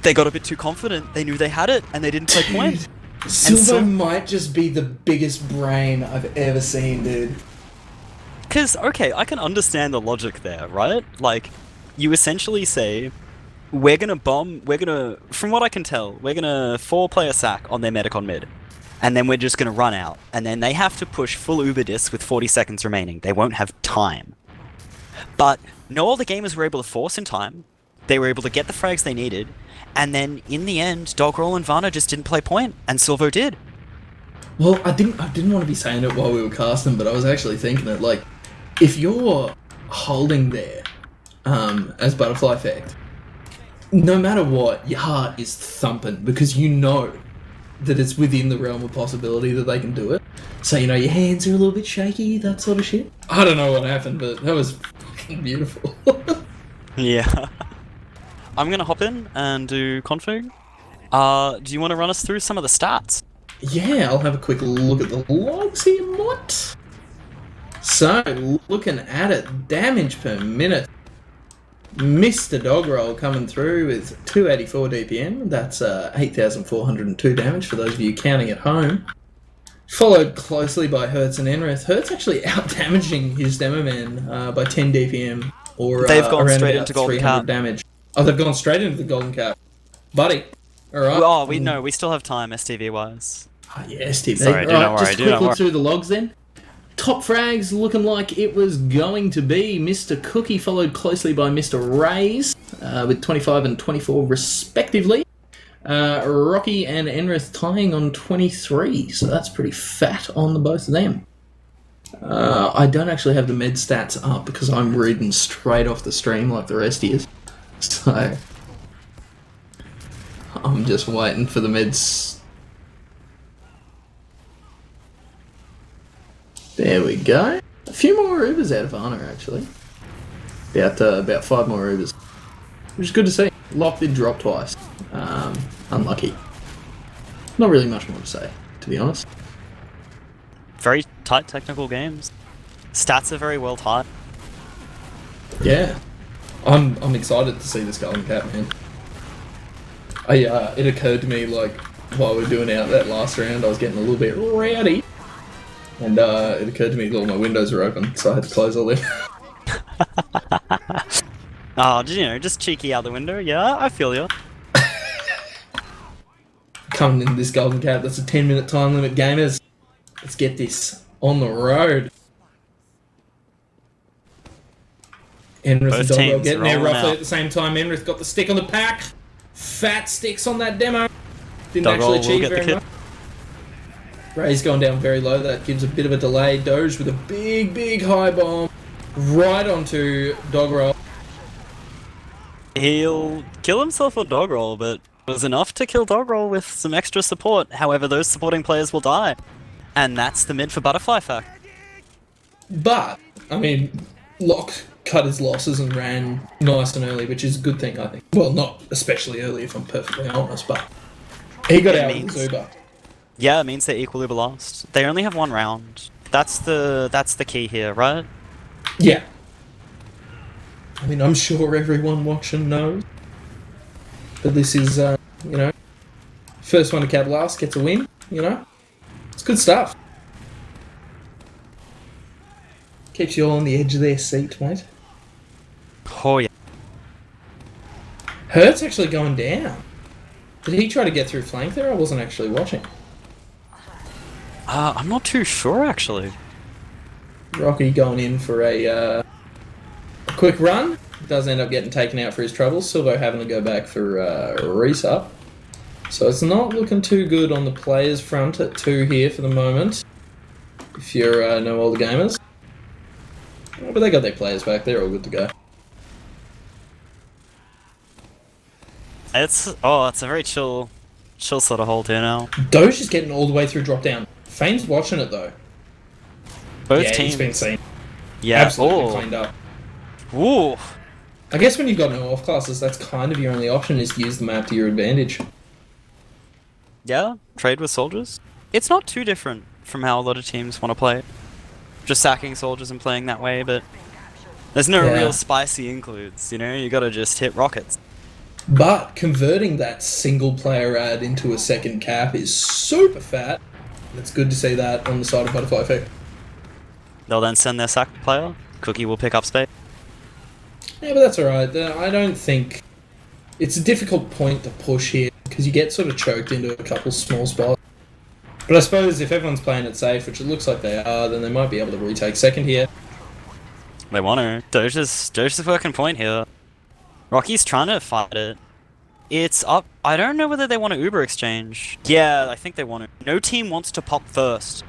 They got a bit too confident. They knew they had it and they didn't play point. Silver might just be the biggest brain I've ever seen, dude. Because, okay, I can understand the logic there, right? Like, you essentially say, we're gonna from what I can tell, we're gonna 4-player sack on their medic on mid. And then we're just gonna run out. And then they have to push full Uber disc with 40 seconds remaining. They won't have time. But no, all the gamers were able to force in time. They were able to get the frags they needed. And then, in the end, Doggerel and Varna just didn't play point, and Silvo did. Well, I didn't want to be saying it while we were casting, but I was actually thinking it, like, if you're holding there, as Butterfly Effect, no matter what, your heart is thumping, because you know that it's within the realm of possibility that they can do it. So, you know, your hands are a little bit shaky, that sort of shit. I don't know what happened, but that was fucking beautiful. Yeah. I'm gonna hop in and do config. Do you want to run us through some of the stats? Yeah, I'll have a quick look at the logs here, Mott. So, looking at it, damage per minute. Mr. Doggerel coming through with 284 DPM. That's 8,402 damage for those of you counting at home. Followed closely by Hertz and Enrith. Hertz actually out-damaging his demo man by 10 DPM. Or they've gone around straight about into Golden 300 Cap. damage. Oh, they've gone straight into the Golden Cap. Buddy. Alright. Oh, we still have time, STV-wise. Oh, yeah, STV. Sorry, do not worry, just a do quick not look worry. through the logs then. Top frags looking like it was going to be Mr. Cookie, followed closely by Mr. Rays, with 25 and 24 respectively. Rocky and Enrith tying on 23, so that's pretty fat on the both of them. I don't actually have the med stats up because I'm reading straight off the stream like the rest is. So I'm just waiting for the meds. There we go. A few more Ubers out of Varna, actually. About 5 more Ubers. Which is good to see. Lock did drop twice. Unlucky. Not really much more to say, to be honest. Very tight technical games. Stats are very well tied. Yeah. I'm excited to see this Golden Cap, man. It occurred to me, like, while we were doing out that last round, I was getting a little bit rowdy. And it occurred to me that all my windows are open, so I had to close all them. Oh, just cheeky out the window. Yeah, I feel you. Coming in this Golden Cap, that's a 10-minute time limit, gamers. Let's get this on the road. Enrith and Doggerel getting there roughly at the same time. Enrith got the stick on the pack. Fat sticks on that demo. Didn't actually achieve very much. Ray's going down very low. That gives a bit of a delay. Doge with a big high bomb right onto Doggerel. He'll kill himself on Doggerel, but it was enough to kill Doggerel with some extra support. However, those supporting players will die. And that's the mid for Butterfly Effect. But, I mean, Locke cut his losses and ran nice and early, which is a good thing, I think. Well, not especially early, if I'm perfectly honest, but he got out with Zuba. Yeah, it means they're equal Uber last. They only have 1 round. That's the key here, right? Yeah. I mean, I'm sure everyone watching knows. But this is, first one to cap last gets a win, It's good stuff. Keeps you all on the edge of their seat, mate. Oh, yeah. Hurt's actually going down. Did he try to get through flank there? I wasn't actually watching. I'm not too sure actually. Rocky going in for a quick run. Does end up getting taken out for his troubles. Silvo having to go back for a resup. So it's not looking too good on the players front at 2 here for the moment. If you're no older gamers. Oh, but they got their players back. They're all good to go. It's a very chill sort of hold here now. Doge is getting all the way through drop down. Fane's watching it though. Both Yeah, teams. he's been seen. Yeah. Absolutely cleaned up. Ooh. I guess when you've got no off classes, that's kind of your only option, is to use the map to your advantage. Yeah. Trade with soldiers. It's not too different from how a lot of teams want to play. Just sacking soldiers and playing that way, but there's no Yeah. real spicy includes. You know, you gotta just hit rockets. But converting that single player ad into a second cap is super fat. It's good to see that on the side of Butterfly Effect. They'll then send their sack player. Cookie will pick up space. Yeah, but that's alright. I don't think... It's a difficult point to push here, because you get sort of choked into a couple small spots. But I suppose if everyone's playing it safe, which it looks like they are, then they might be able to retake second here. They want to. Doge's working point here. Rocky's trying to fight it. It's up. I don't know whether they want to Uber exchange. Yeah, I think they want to. No team wants to pop first.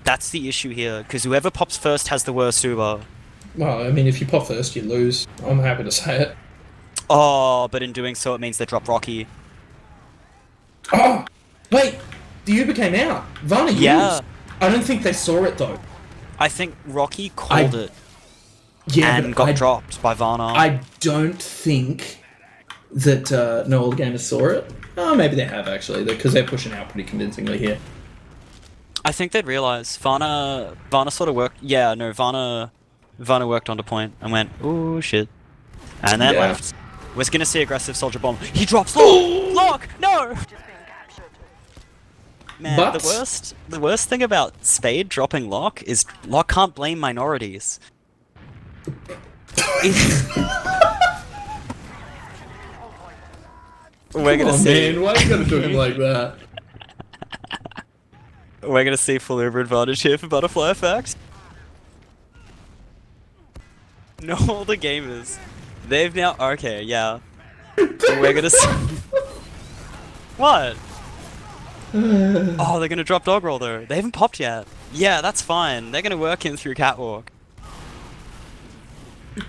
That's the issue here, because whoever pops first has the worst Uber. Well, I mean, if you pop first, you lose. I'm happy to say it. Oh, but in doing so, it means they drop Rocky. Oh! Wait! The Uber came out! Varna Yeah. used! I don't think they saw it, though. I think Rocky called it Yeah, and but got dropped by Varna. I don't think that no old gamers saw it. Oh, maybe they have, actually, because they're pushing out pretty convincingly here. I think they'd realize Varna sort of worked. Yeah, no, Varna worked onto point and went, ooh, shit. And then Yeah. left. We're gonna see aggressive soldier bomb. He drops Lock! Lock! No! Man, But- the worst thing about Spade dropping Lock is Lock can't blame minorities. We're gonna Oh, see. man, why are you gonna do him like that? We're gonna see full Uber advantage here for Butterfly Effect. No, all the gamers. They've now. Okay, yeah. We're gonna see. What? Oh, they're gonna drop dog roll though. They haven't popped yet. Yeah, that's fine. They're gonna work him through catwalk.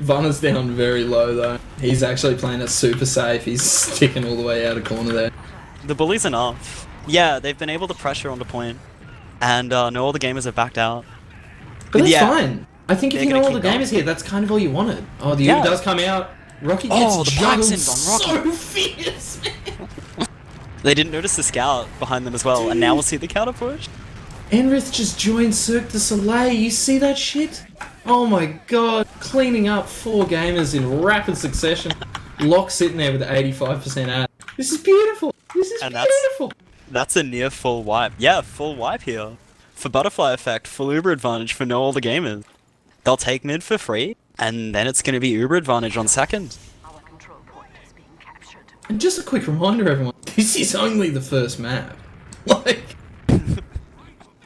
Varna's down very low, though. He's actually playing it super safe. He's sticking all the way out of corner there. The bully's enough. Yeah, they've been able to pressure onto point. And no, all the gamers have backed out. But that's Yeah. fine. I think if They're you know gonna all the keep going. gamers here, that's kind of all you wanted. Oh, the Yeah. Uber does come out. Rocky gets Oh, the juggled Paxton's on Rocky. so fierce, man. They didn't notice the scout behind them as well, and now we'll see the counter push. Enrith just joined Cirque du Soleil. You see that shit? Oh my god. Cleaning up 4 gamers in rapid succession. Lock sitting there with 85% ad. This is beautiful. This is And that's- beautiful. That's a near full wipe. Yeah, full wipe here. For Butterfly Effect, full Uber advantage for no older gamers. They'll take mid for free, and then it's going to be Uber advantage on second. Our control point is being captured. And just a quick reminder, everyone. This is only the first map. Like,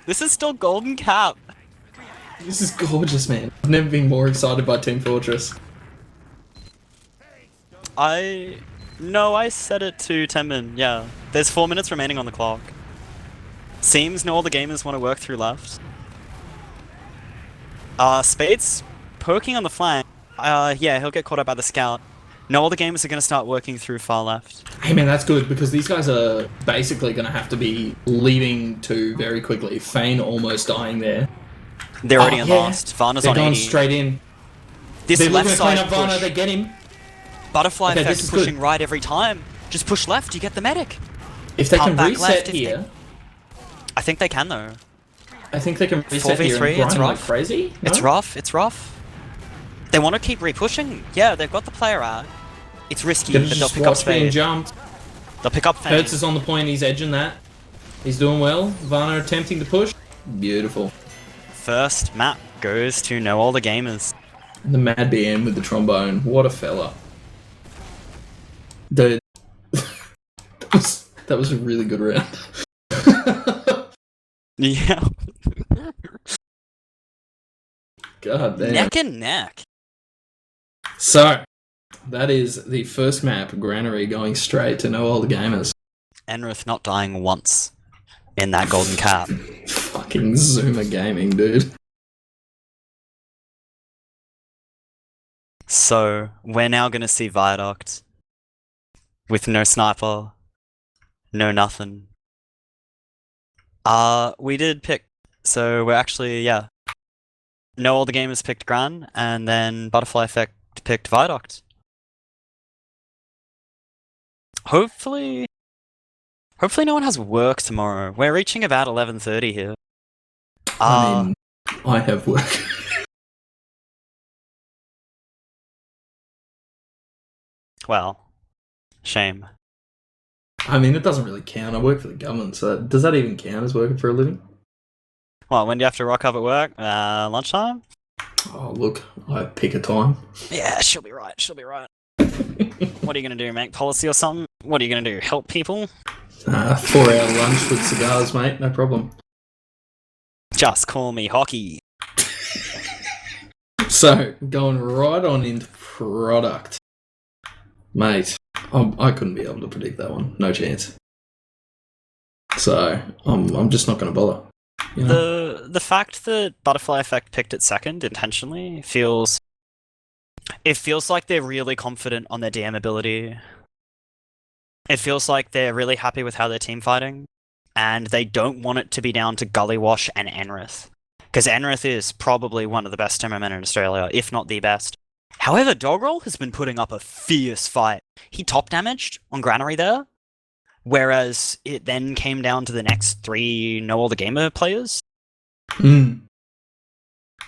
This is still Golden Cap. this is gorgeous, man. I've never been more excited by Team Fortress. No, I set it to 10 min, yeah. There's 4 minutes remaining on the clock. Seems no older gamers want to work through left. Spade's poking on the flank. Yeah, he'll get caught up by the scout. No older gamers are going to start working through far left. Hey man, that's good, because these guys are basically going to have to be leaving to very quickly. Fane almost dying there. They're already Oh, in yeah. last. Varna's They're on going 80. straight in. This They're left looking to clean side up Varna, push. they get him. Butterfly Okay, effect this is good. pushing right every time. Just push left, you get the medic. If they Up can back reset left if they- here, I think they can though. I think they can reset here 4v3, and grind it's like rough. crazy. It's No? rough, it's rough. They want to keep re-pushing. Yeah, they've got the player out. It's risky, Gonna but they'll just pick up watch being Spade. jumped. They'll pick up Fane. Hertz is on the point, he's edging that. He's doing well. Varna attempting to push. Beautiful. First map goes to no older gamers. And the Mad BM with the trombone. What a fella. Dude, that was a really good round. Yeah. God damn. Neck and neck. So, that is the first map, Granary, going straight to No Older Gamers. Enrith not dying once in that golden cap. Fucking Zoomer Gaming, dude. So, we're now gonna see Viaduct. With no sniper. No nothing. We did pick... So, we're actually, yeah. No Older Gamers picked Gran, and then Butterfly Effect picked Viaduct. Hopefully no one has work tomorrow. We're reaching about 11:30 here. I mean, I have work. Well, shame. I mean, it doesn't really count. I work for the government, so does that even count as working for a living? Well, when do you have to rock up at work? Lunchtime? Oh, look, I pick a time. Yeah, she'll be right. What are you gonna do, make policy or something? What are you gonna do, help people? 4-hour lunch with cigars, mate, no problem. Just call me Hockey. So, going right on into product. Mate, I couldn't be able to predict that one. No chance. So, I'm just not going to bother. You know? The fact that Butterfly Effect picked it second intentionally feels like they're really confident on their DM ability. It feels like they're really happy with how they're team fighting, and they don't want it to be down to Gullywash and Enrith. Because Enrith is probably one of the best Timmermen in Australia, if not the best. However, Doggerel has been putting up a fierce fight. He top damaged on Granary there, whereas it then came down to the next 3 No Older Gamer players.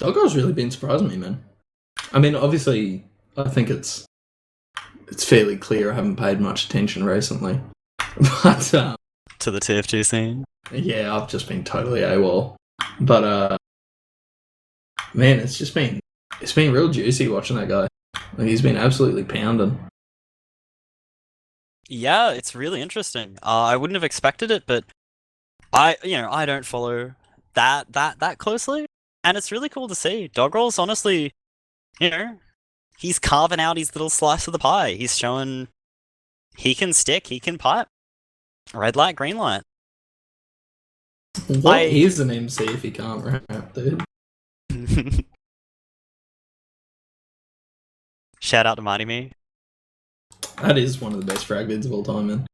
Doggerel's really been surprising me, man. I mean, obviously, I think it's fairly clear I haven't paid much attention recently. But, To the TF2 scene. yeah, I've just been totally AWOL. But, man, it's been real juicy watching that guy. Like, he's been absolutely pounding. Yeah, it's really interesting. I wouldn't have expected it, but I don't follow that closely, and it's really cool to see. Doggerel's honestly, he's carving out his little slice of the pie. He's showing he can stick, he can pipe. Red light, green light. What is an MC if he can't rap, dude? Shout out to Mighty Me. That is one of the best frag vids of all time, man.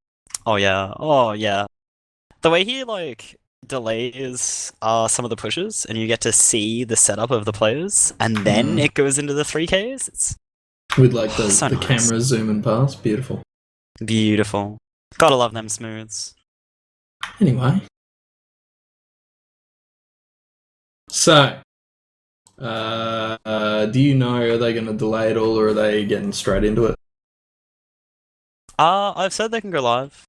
Oh yeah. The way he delays some of the pushes, and you get to see the setup of the players, and then it goes into the 3Ks. It's with the so nice. camera zooming past, beautiful. Beautiful. Gotta love them smooths. Anyway, so do you know, are they going to delay it all, or are they getting straight into it? I've said they can go live.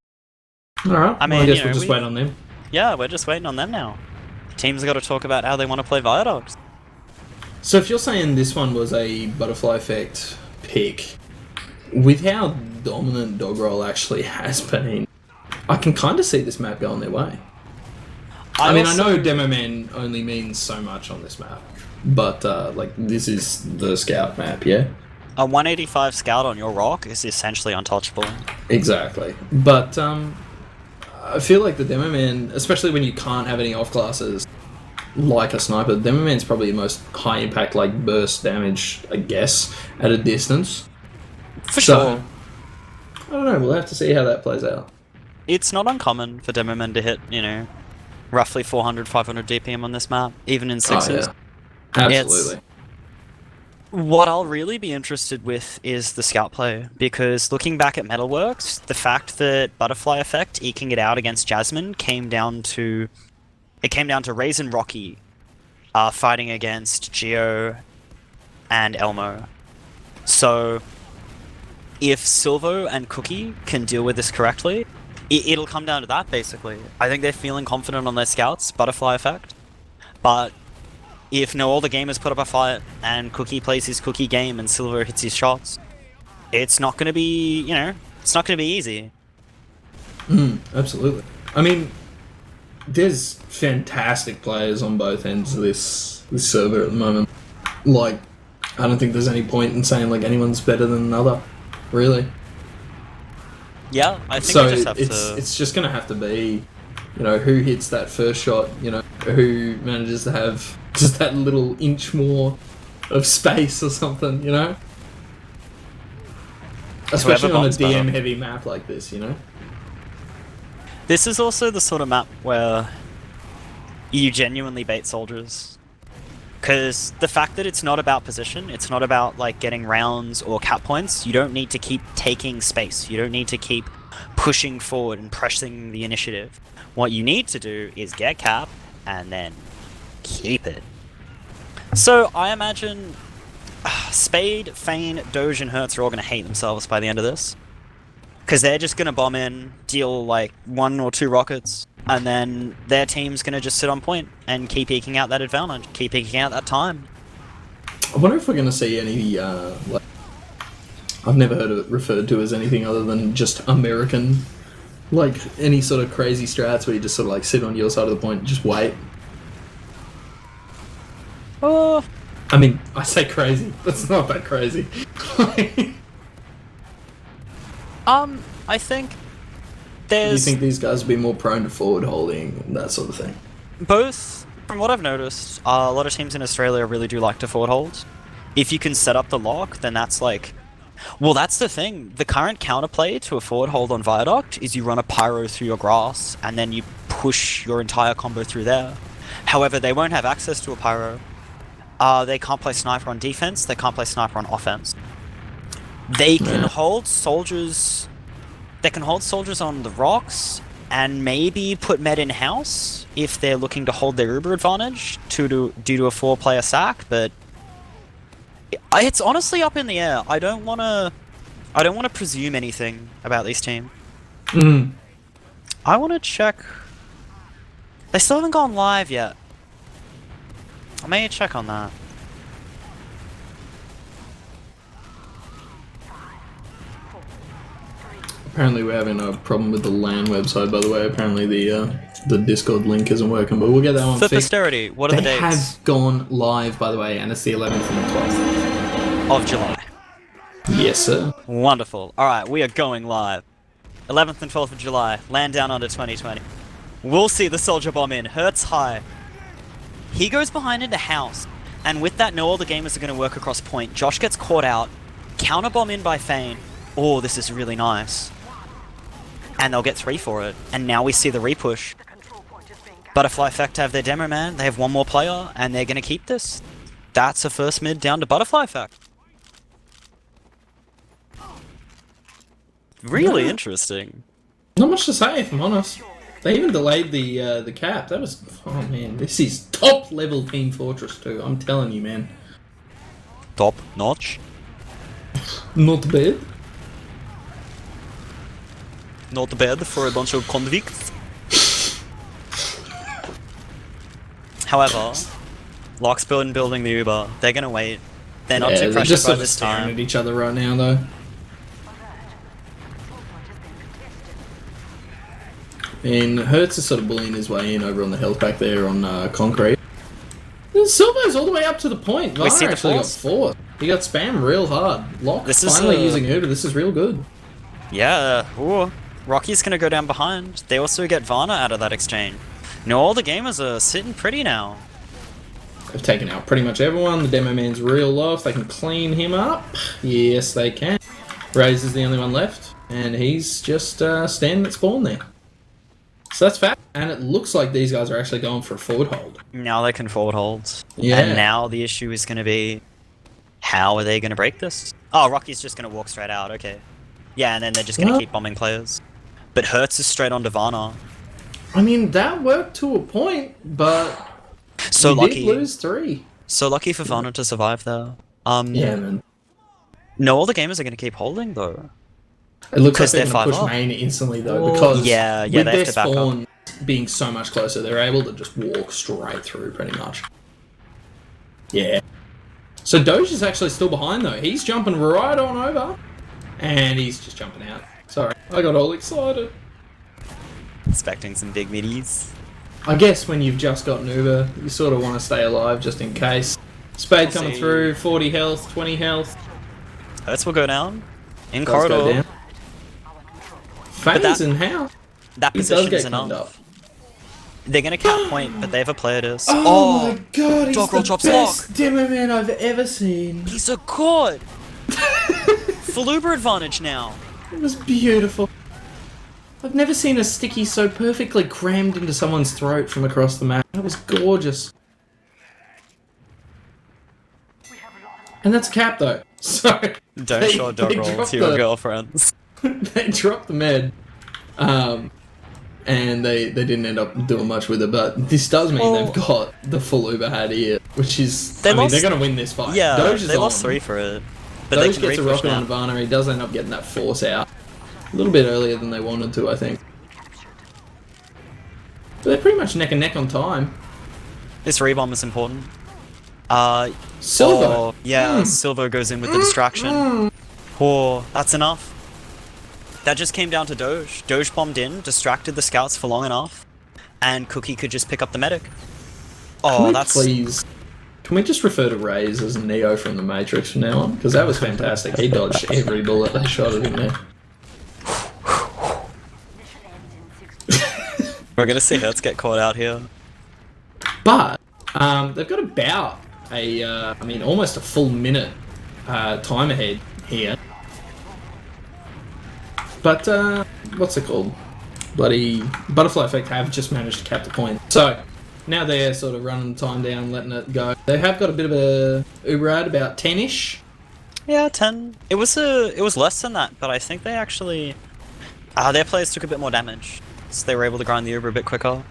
Alright, I mean, I guess we'll just wait on them. Yeah, we're just waiting on them now. Teams got to talk about how they want to play Viaduct. So if you're saying this one was a Butterfly Effect pick, with how dominant Doggerel actually has been, I can kind of see this map going their way. I know Demo Man only means so much on this map, but this is the scout map, yeah? A 185 scout on your rock is essentially untouchable. Exactly. But I feel like the Demo Man, especially when you can't have any off classes like a sniper, the Demo Man's probably the most high impact burst damage, I guess, at a distance. For sure. I don't know, we'll have to see how that plays out. It's not uncommon for Demomen to hit, roughly 400, 500 DPM on this map, even in sixes. Oh, yeah. Absolutely. What I'll really be interested with is the scout play, because looking back at Metalworks, the fact that Butterfly Effect eking it out against Jasmine came down to Raisin Rocky fighting against Geo and Elmo. So if Silvo and Cookie can deal with this correctly, it'll come down to that, basically. I think they're feeling confident on their scouts, Butterfly Effect, but if No Older Gamers put up a fight and Cookie plays his Cookie game and Silver hits his shots, it's not going to be, It's not going to be easy. Absolutely. I mean, there's fantastic players on both ends of this server at the moment. Like, I don't think there's any point in saying like anyone's better than another, really. Yeah, I think So we just have it's just gonna have to be, you know, who hits that first shot, you know, who manages to have just that little inch more of space or something, you know? Especially on a bombs better. DM heavy map like this, you know? This is also the sort of map where you genuinely bait soldiers. Because the fact that it's not about position, it's not about like getting rounds or cap points, you don't need to keep taking space. You don't need to keep pushing forward and pressing the initiative. What you need to do is get cap and then keep it. So I imagine Spade, Fane, Doge, and Hertz are all going to hate themselves by the end of this. Because they're just going to bomb in, deal like 1 or 2 rockets, and then their team's going to just sit on point and keep eking out that advantage, keep eking out that time. I wonder if we're going to see any, like, I've never heard of it referred to as anything other than just American, like, any sort of crazy strats where you just sort of, like, sit on your side of the point and just wait. Oh, I mean, I say crazy, that's not that crazy. I think Do you there's think these guys would be more prone to forward holding and that sort of thing? both, from what I've noticed, a lot of teams in Australia really do like to forward hold. If you can set up the lock, then that's like... Well, that's the thing. The current counterplay to a forward hold on Viaduct is you run a pyro through your grass, and then you push your entire combo through there. However, they won't have access to a pyro. They can't play sniper on defense, they can't play sniper on offense. They can hold soldiers... They can hold soldiers on the rocks, and maybe put Med in-house if they're looking to hold their Uber advantage due to a 4-player sack, but... It's honestly up in the air. I don't want to presume anything about these teams. I want to check... They still haven't gone live yet. I may check on that. Apparently we're having a problem with the LAN website, by the way. Apparently the Discord link isn't working, but we'll get that one For fixed. posterity, what are the They dates? have gone live, by the way, and it's the 11th and 12th. Of July. Yes, sir. Wonderful. Alright, we are going live. 11th and 12th of July. Land down under 2020. We'll see the soldier bomb in. Hertz high. He goes behind into house. And with that, no other gamers are going to work across point. Josh gets caught out. Counter bomb in by Fane. Oh, this is really nice. And they'll get 3 for it. And now we see the repush. Butterfly Effect have their demo man. They have 1 more player. And they're going to keep this. That's a first mid down to Butterfly Effect. Really interesting. Not much to say, if I'm honest. They even delayed the cap. That was... Oh, man. This is top-level Team Fortress 2. I'm telling you, man. Top notch. Not bad. Not bad for a bunch of convicts. However, Locksburn building the Uber. They're gonna wait. They're not too they're pressured just by sort of this staring time. at each other right now, though. And Hertz is sort of bullying his way in over on the health back there on concrete. And Silvo's all the way up to the point. We see Varner the actually got force. 4th. He got spammed real hard. Lock This is finally a- using Uber. This is real good. Yeah, ooh. Rocky's gonna go down behind. They also get Varna out of that exchange. No, all the gamers are sitting pretty now. They've taken out pretty much everyone. The demo man's real low. If they can clean him up, yes, they can. Raze is the only one left, and he's just standing at spawn there. So that's fat. And it looks like these guys are actually going for a forward hold. Now they can forward hold. Yeah. And now the issue is gonna be, how are they gonna break this? Oh, Rocky's just gonna walk straight out, okay. Yeah, and then they're just gonna Well- keep bombing players. But Hertz is straight on to Varna. I mean, that worked to a point, but So we lucky. did lose 3. So lucky for Varna to survive there. Yeah, man. No, all the gamers are gonna keep holding though. It looks like 'Cause they're they're going to 5 push up. main instantly, though, because Yeah, with they their have to back up. spawn being so much closer, they're able to just walk straight through, pretty much. Yeah. So Doge is actually still behind, though. He's jumping right on over, and he's just jumping out. Sorry, I got all excited. Expecting some big middies. I guess when you've just got an Uber, you sort of want to stay alive just in case. Spade coming See. through, 40 health, 20 health. Hertz will go down. In Does go corridor. down. Fane's in how? That He does position get is cleaned up. enough. They're gonna cap point, but they have a player to. Oh, my god, he's Dog roll the drops best demo man I've ever seen. He's a god! Full Uber advantage now. It was beautiful. I've never seen a sticky so perfectly crammed into someone's throat from across the map. That was gorgeous. And that's a cap though. So Don't show dog roll dropped to your the- girlfriends. They dropped the med. And they didn't end up doing much with it, but this does mean they've got the full Uber hat here, which is They I mean lost- they're gonna win this fight. Yeah, Doge is they lost on. 3 for it. But Doge they can gets a refresh rocket now. on Ivana. He does end up getting that force out a little bit earlier than they wanted to, I think. But they're pretty much neck and neck on time. This rebomb is important. Silver. Oh, yeah, Silver goes in with the distraction. Oh, that's enough. That just came down to Doge. Doge bombed in, distracted the scouts for long enough, and Cookie could just pick up the medic. Oh, that's... Please. Can we just refer to Raze as Neo from the Matrix from now on? Because that was fantastic. He dodged every bullet they shot at him there. We're gonna see Hertz get caught out here. But they've got about almost a full minute time ahead here. But what's it called? Bloody Butterfly Effect have just managed to cap the point. So now they're sort of running the time down, letting it go. They have got a bit of a Uber ad, about 10-ish. Yeah, 10. It was less than that, but I think they actually... their players took a bit more damage, so they were able to grind the Uber a bit quicker.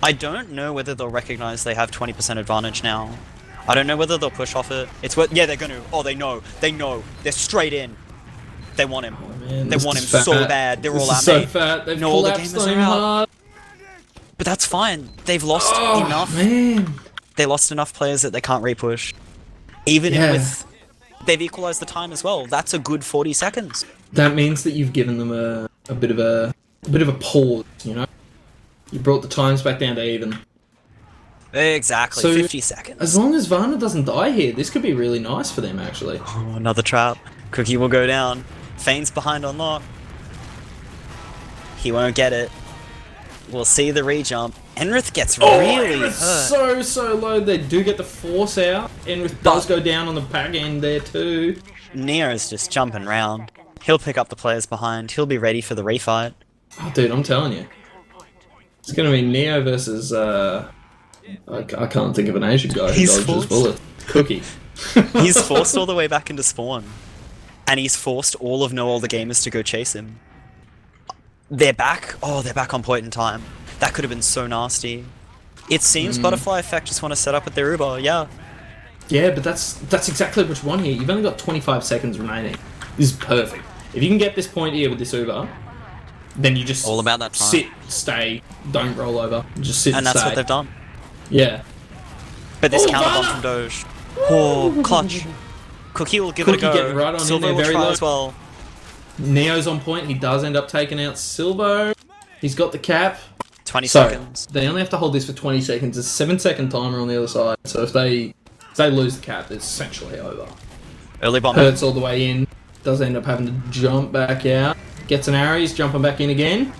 I don't know whether they'll recognize they have 20% advantage now. I don't know whether they'll push off it. It's what... Yeah, they're gonna. Oh, they know. They know. They're straight in. They want him. Oh, man, They this want him is fat. so bad. They're This all is out, so mate. fat. They've No, all the collapsed gamers on are him out. hard. But that's fine. They've lost Oh, enough. man. They lost enough players that they can't repush. Even Yeah. with... They've equalized the time as well. That's a good 40 seconds. That means that you've given them a bit of a pause, you know? You brought the times back down to even. Exactly. So, 50 seconds. As long as Varna doesn't die here, this could be really nice for them, actually. Oh, another trap. Cookie will go down. Fane's behind on lock. He won't get it. We'll see the re-jump. Enrith gets really Enrith's hurt. so low. They do get the force out. Enrith does go down on the back end there too. Neo's just jumping round. He'll pick up the players behind. He'll be ready for the refight. Oh, dude, I'm telling you. It's going to be Neo versus, I can't think of an Asian guy who He's dodges forced. bullets. Cookie. He's forced all the way back into spawn. And he's forced all of No Older Gamers to go chase him. They're back. Oh, they're back on point in time. That could have been so nasty. It seems Butterfly Effect just want to set up with their Uber, yeah. Yeah, but that's exactly what you want here. You've only got 25 seconds remaining. This is perfect. If you can get this point here with this Uber, then you just All about that time. sit, stay, don't roll over. Just sit and And that's stay. what they've done. Yeah. But this Oh, counter bomb Vanna! from Doge. Oh, clutch. Cookie will give Cookie it a getting go. right on in Silver there, will very try low. as well. Neo's on point. He does end up taking out Silvo. He's got the cap. 20 So, seconds. they only have to hold this for 20 seconds. There's a 7-second timer on the other side. So if they lose the cap, it's essentially over. Early bomb. Hurts all the way in. Does end up having to jump back out. Gets an arrow. He's jumping back in again.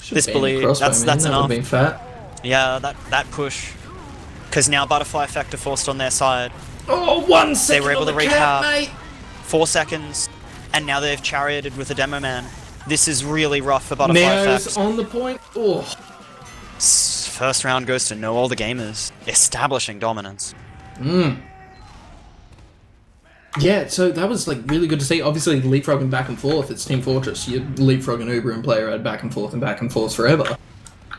Should've This banned the believe- crossbow, that's- man. that's That enough. would've been fat. Yeah, that push. Because now Butterfly Effect are forced on their side. Oh, 1 second They were able on to the cap, recap. mate. 4 seconds. And now they've charioted with a demo man. This is really rough for Butterfly Neo's Effect. on the point. Oh, First round goes to No Older Gamers. Establishing dominance. yeah. So that was like really good to see. Obviously, leapfrogging back and forth. It's Team Fortress. You leapfrogging Uber and player ad back and forth forever.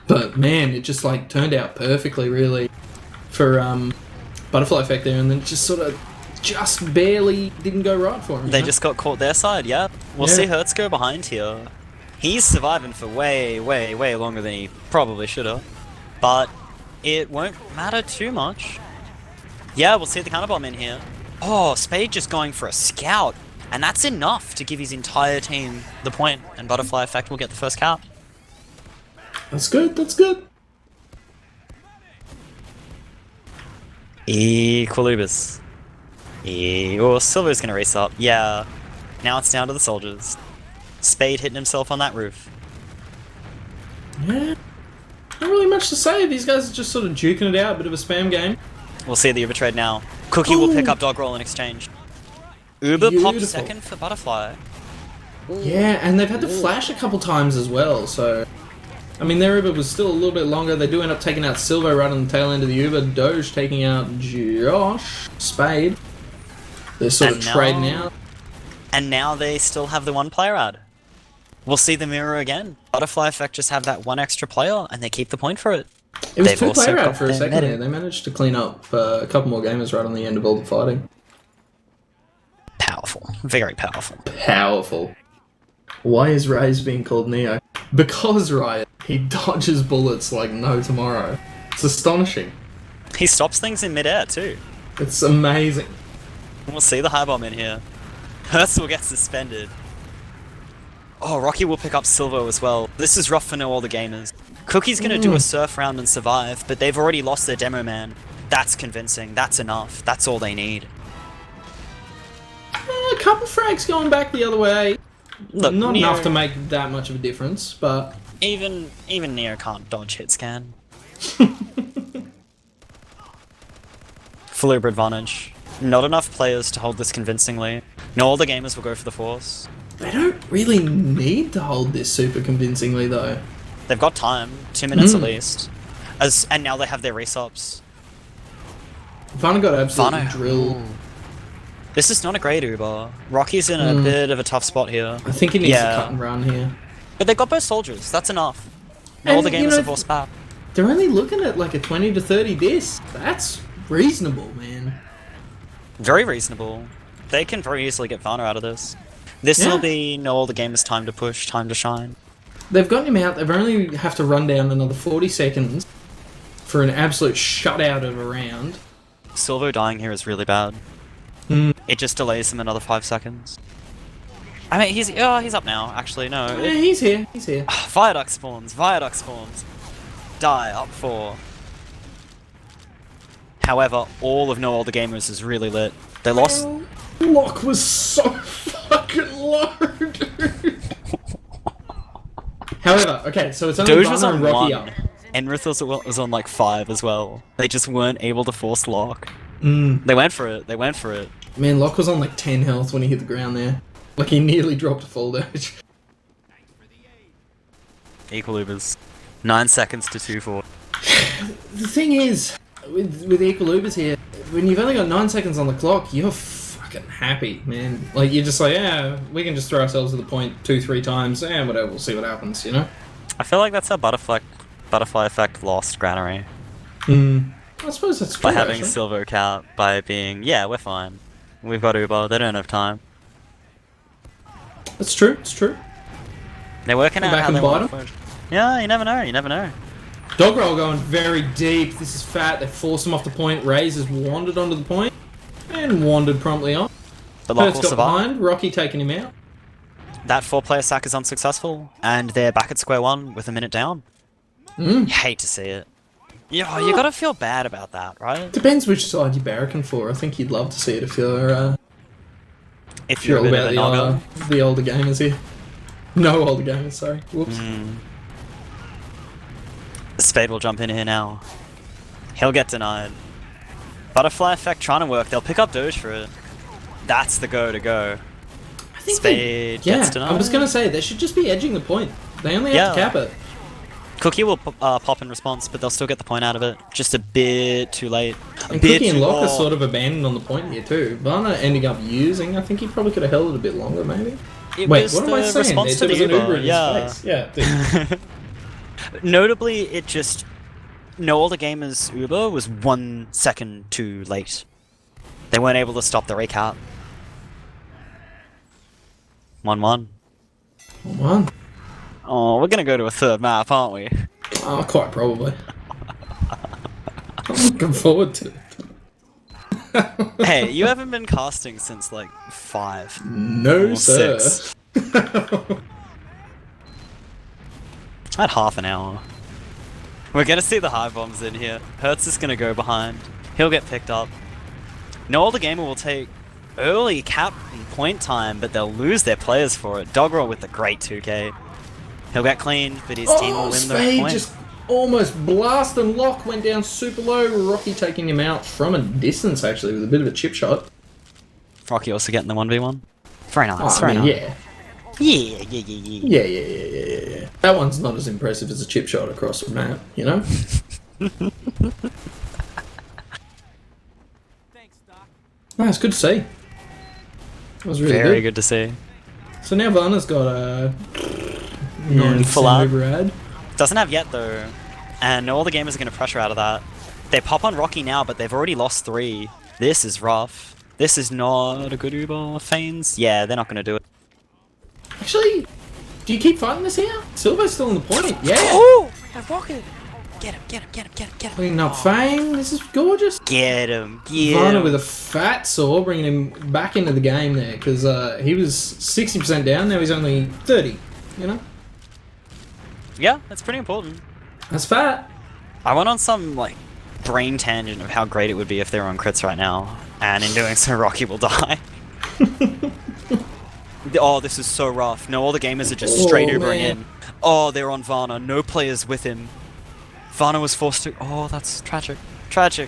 But man, it just like turned out perfectly, really, for Butterfly Effect there, and then just sort of just barely didn't go right for him. They you know? just got caught their side, yeah. We'll Yeah. see Hertz go behind here. He's surviving for way, way, way longer than he probably should have. But it won't matter too much. Yeah, we'll see the counterbomb in here. Oh, Spade just going for a scout. And that's enough to give his entire team the point, and Butterfly Effect will get the first cap. That's good, that's good. Equilibus. Oh, Silver's gonna race up. Yeah. Now it's down to the soldiers. Spade hitting himself on that roof. Yeah. Not really much to say. These guys are just sort of duking it out, a bit of a spam game. We'll see the Uber trade now. Cookie will pick up Dog Roll in exchange. Uber pops Beautiful. second for Butterfly. Yeah, and they've had to flash a couple times as well, so... I mean, their Uber was still a little bit longer. They do end up taking out Silver right on the tail end of the Uber. Doge taking out Josh. Spade. They're sort of trading out. And now they still have the one player ad. We'll see the mirror again. Butterfly Effect just have that one extra player, and they keep the point for it. It was They've two also player got out for a their second meta. there. They managed to clean up a couple more gamers right on the end of all the fighting. Powerful. Very powerful. Powerful. Why is Raze being called Neo? Because, Riot, he dodges bullets like no tomorrow. It's astonishing. He stops things in midair too. It's amazing. We'll see the high bomb in here. Hurst will get suspended. Oh, Rocky will pick up Silver as well. This is rough for all the gamers. Cookie's gonna do a surf round and survive, but they've already lost their demo man. That's convincing. That's enough. That's all they need. A couple frags going back the other way. Look, Not Neo, enough to make that much of a difference, but... even Neo can't dodge hit scan. Full Uber advantage. Not enough players to hold this convincingly. No, all the gamers will go for the force. They don't really need to hold this super convincingly, though. They've got time, 2 minutes at least. And now they have their resubs. Vana got absolutely Vana. drilled. This is not a great Uber. Rocky's in a bit of a tough spot here. I think he needs Yeah. to cut and run here. But they've got both soldiers, that's enough. All And, the you gamers know, have forced back. They're only looking at like a 20 to 30 disc. That's reasonable, man. Very reasonable. They can very easily get Vana out of this. This Yeah. will be all the gamers' time to push, time to shine. They've gotten him out. They've only have to run down another 40 seconds for an absolute shutout of a round. Silvo dying here is really bad. It just delays him another 5 seconds. I mean, he's up now. Actually, no. Yeah, he's here. He's here. Viaduct spawns. Viaduct spawns. Die up 4. However, all of No Older Gamers is really lit. They lost. Lock was so fucking low, dude. However, okay, so it's only Doge was Vana on and Rocky 1. up. Enrith was on like 5 as well. They just weren't able to force lock. Mm. They went for it. They went for it. Man, Locke was on like 10 health when he hit the ground there. Like he nearly dropped a full damage. Equal Ubers. 9 seconds to 2-4. The thing is, with equal Ubers here, when you've only got 9 seconds on the clock, you're fucking happy, man. Like you're just like, yeah, we can just throw ourselves to the point 2-3 times, and whatever, we'll see what happens, you know? I feel like that's how Butterfly Effect lost Granary. I suppose that's true, By having actually. Silver Cap, by being, yeah, we're fine. We've got Uber, they don't have time. That's true, it's true. They're working Go out back how and they bite want to 'em? push. Yeah, you never know, you never know. Dog roll going very deep. This is fat. They force him off the point. Raze has wandered onto the point and wandered promptly on. But Lock Hurts will got survive. behind. Rocky taking him out. That 4-player sack is unsuccessful, and they're back at square one with a minute down. You hate to see it. Yeah, you gotta feel bad about that, right? Depends which side you're barracking for. I think you'd love to see it if you're If you're a all bit of about a nogger. the older gamers here. No older gamers, sorry. Whoops. Spade will jump in here now. He'll get denied. Butterfly Effect trying to work. They'll pick up Doge for it. That's the go to go. I think Spade yeah, gets denied. I was gonna say they should just be edging the point. They only have to Yeah. cap it. Cookie will pop in response, but they'll still get the point out of it. Just a bit too late. And bit Cookie and too Lock are long. sort of abandoned on the point here too. Vana ending up using. I think he probably could have held it a bit longer, maybe. It Wait, was what am I the saying? response There to was the an Uber Uber, in his yeah. face. Yeah, dude. Notably, it just... No Older Gamers Uber was 1 second too late. They weren't able to stop the recap. 1-1. Come on. Oh, we're gonna go to a third map, aren't we? Oh, quite probably. I'm looking forward to it. Hey, you haven't been casting since like 5 No, or sir. 6. At half an hour. We're gonna see the high bombs in here. Hertz is gonna go behind. He'll get picked up. No other gamer will take early cap and point time, but they'll lose their players for it. Doggerel with the great 2k. He'll get cleaned, but his team will win the Spade point. just almost blast and lock, went down super low. Rocky taking him out from a distance, actually, with a bit of a chip shot. Rocky also getting the 1v1. Very nice, Oh, very I mean, nice. Yeah. Yeah. That one's not as impressive as a chip shot across the map, you know? No, it's good to see. That was really Very good to see. So now Varna's got a full out. override. Doesn't have yet though, and all the gamers are going to pressure out of that. They pop on Rocky now, but they've already lost 3. This is rough. This is not a good Uber. Feigns? Yeah, they're not going to do it. Actually, do you keep fighting this here? Silver's still on the point. Yeah. Oh! A rocket! Get him. Cleaning up Fang. This is gorgeous. Get him. Varna with a fat saw, bringing him back into the game there, because he was 60% down, now he's only 30, you know? Yeah, that's pretty important. That's fat. I went on some, like, brain tangent of how great it would be if they were on crits right now, and in doing so, Rocky will die. Oh, this is so rough. No, all the gamers are just straight Ubering man. in. Oh, they're on Varna. No players with him. Varna was forced to... Oh, that's tragic. Tragic.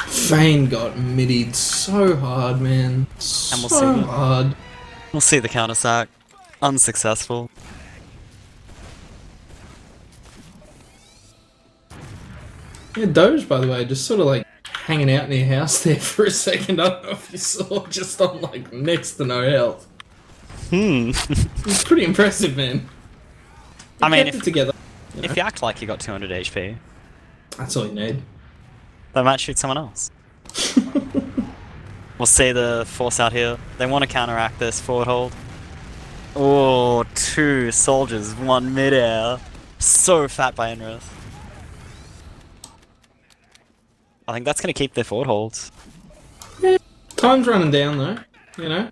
Fang got middied so hard, man. And we'll So see. hard. We'll see the counter sack. Unsuccessful. Yeah, Doge, by the way, just sort of like hanging out in your house there for a second. I don't know if you saw, just on like next to no health. It's pretty impressive, man. I mean, Kept it if, together. if you act like you got 200 HP, That's all you need. they might shoot someone else. We'll see the force out here. They want to counteract this forward hold. Oh, 2 soldiers, 1 midair. So fat by Enrith. I think that's going to keep their forward holds. Time's running down though, you know.